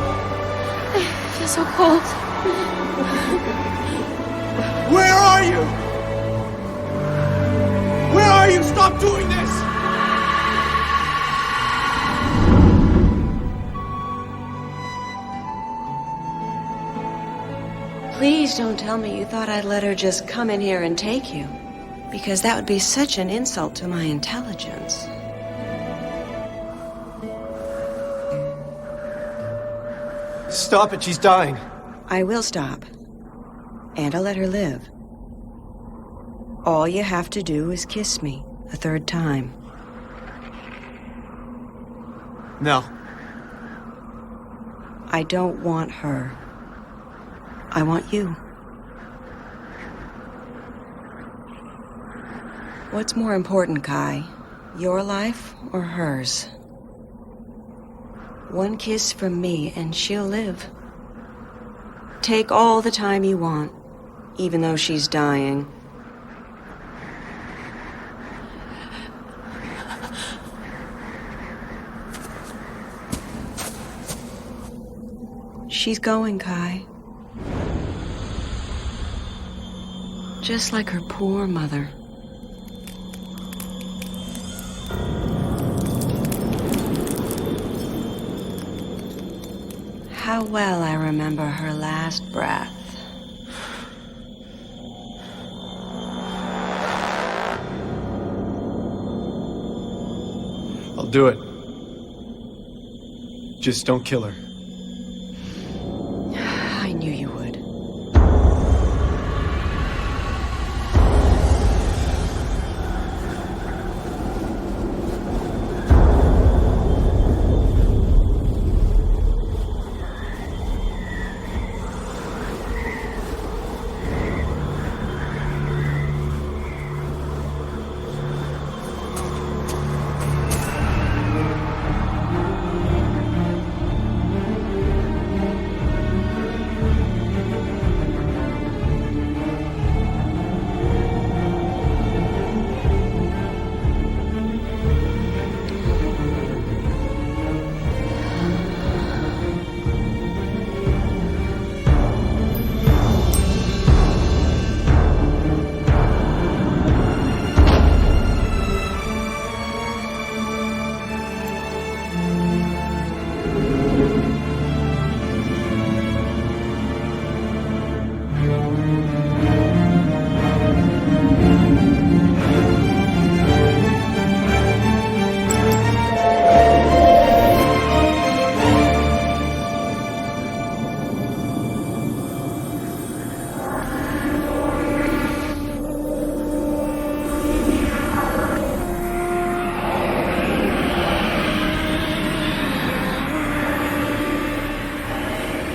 I feel so cold. Where are you? Where are you? Stop doing this! Please don't tell me you thought I'd let her just come in here and take you. Because that would be such an insult to my intelligence. Stop it, she's dying. I will stop. And I'll let her live. All you have to do is kiss me a third time. No. I don't want her. I want you. What's more important, Kai? Your life or hers? One kiss from me and she'll live. Take all the time you want, even though she's dying. She's going, Kai. Just like her poor mother. How well I remember her last breath. I'll do it. Just don't kill her. I knew you would.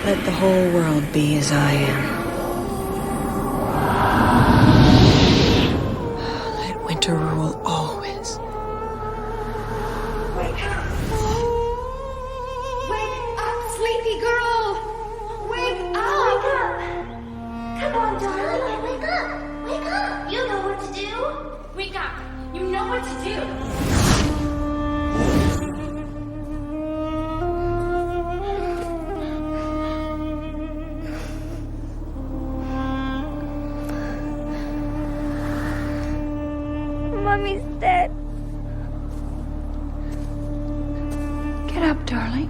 Let the whole world be as I am. Come on, darling. Wake up. Wake up. You know what to do. Wake up. You know what to do. Mommy's dead. Get up, darling.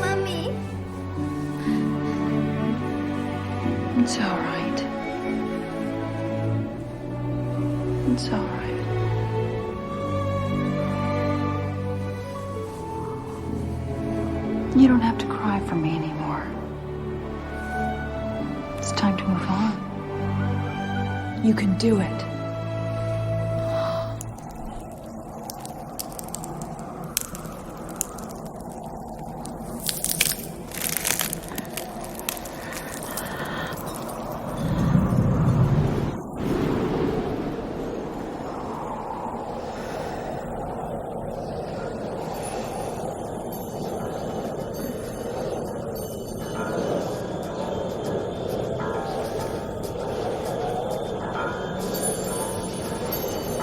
Mommy. It's all right. It's all right. You don't have to cry for me anymore. It's time to move on. You can do it.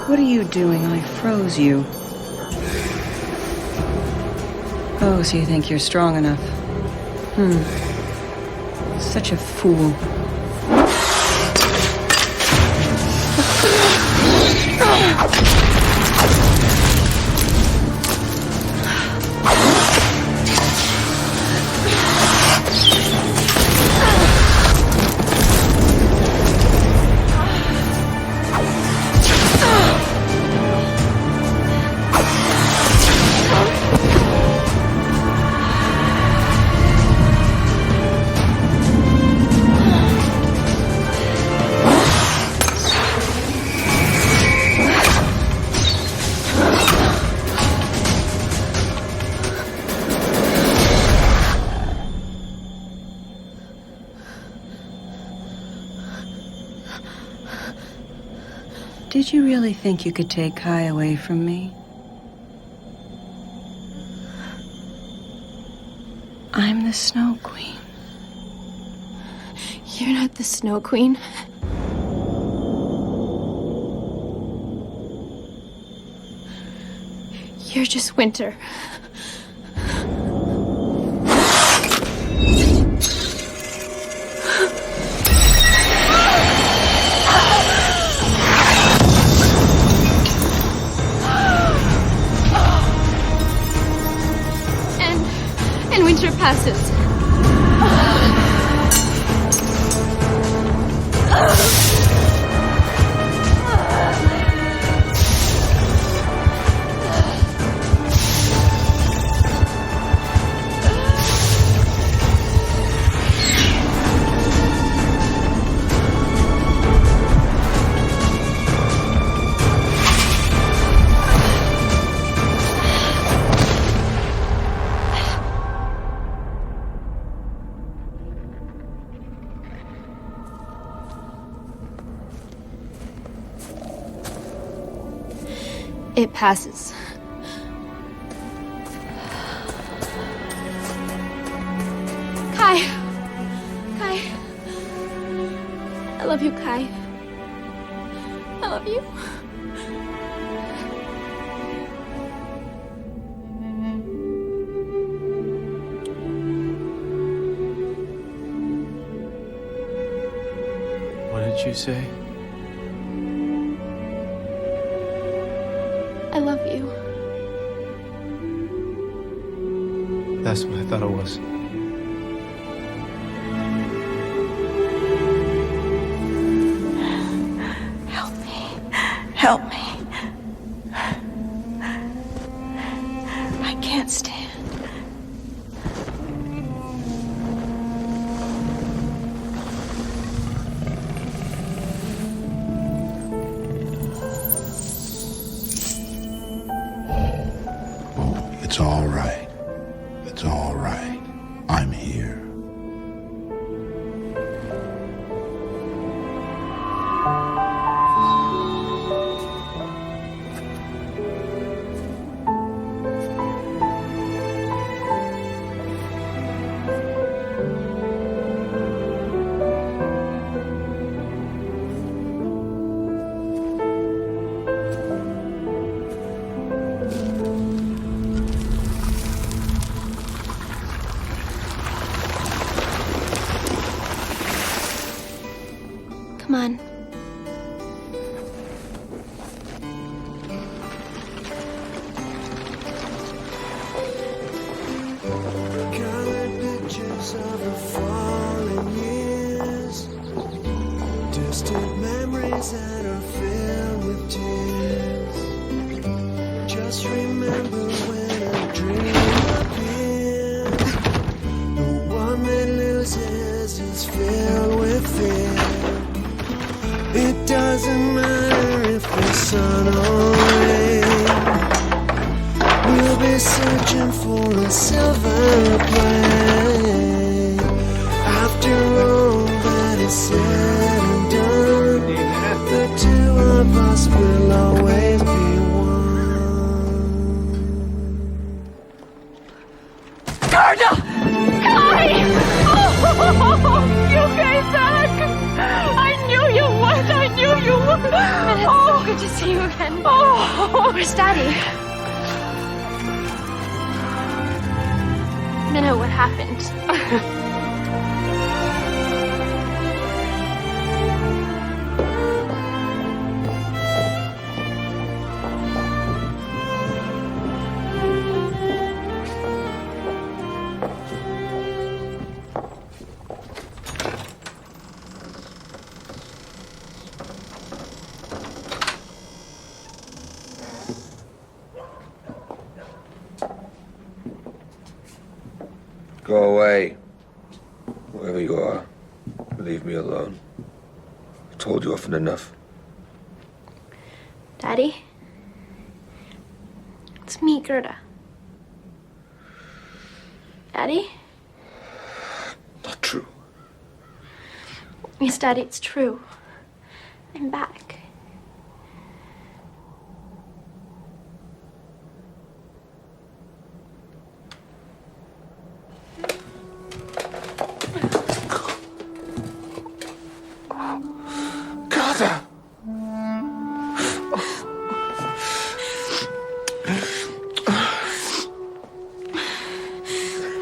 What are you doing? I froze you. Oh, so you think you're strong enough? Such a fool. Did you really think you could take Kai away from me? I'm the Snow Queen. You're not the Snow Queen. You're just Winter. And Winter passes. It passes. Kai! Kai! I love you, Kai. I love you. What did you say? I love you. That's what I thought it was. Help me. Help me. I can't stand. It's all right. It's all right. I'm here. Come on. Colored pictures of the fallen years, distant memories that are filled with tears. Just remember when a dream appears, the one that loses is filled with fear. It doesn't matter if the sun or rain, we'll be searching for a silver plane. After all that is said and done, the two of us will always be one. Gerda! Kai! Oh, you came back! I knew you would! I knew you would! It's so good to see you again. Oh! Where's Daddy? Minna, what happened? Go away. Wherever you are, leave me alone. I told you often enough. Daddy? It's me, Gerda. Daddy? Not true. Yes, Daddy, it's true. I'm back.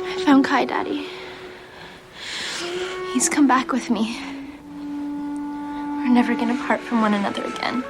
I found Kai, Daddy. He's come back with me. We're never gonna part from one another again.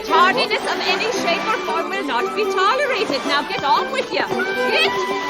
Tardiness of any shape or form will not be tolerated. Now get on with you. Get!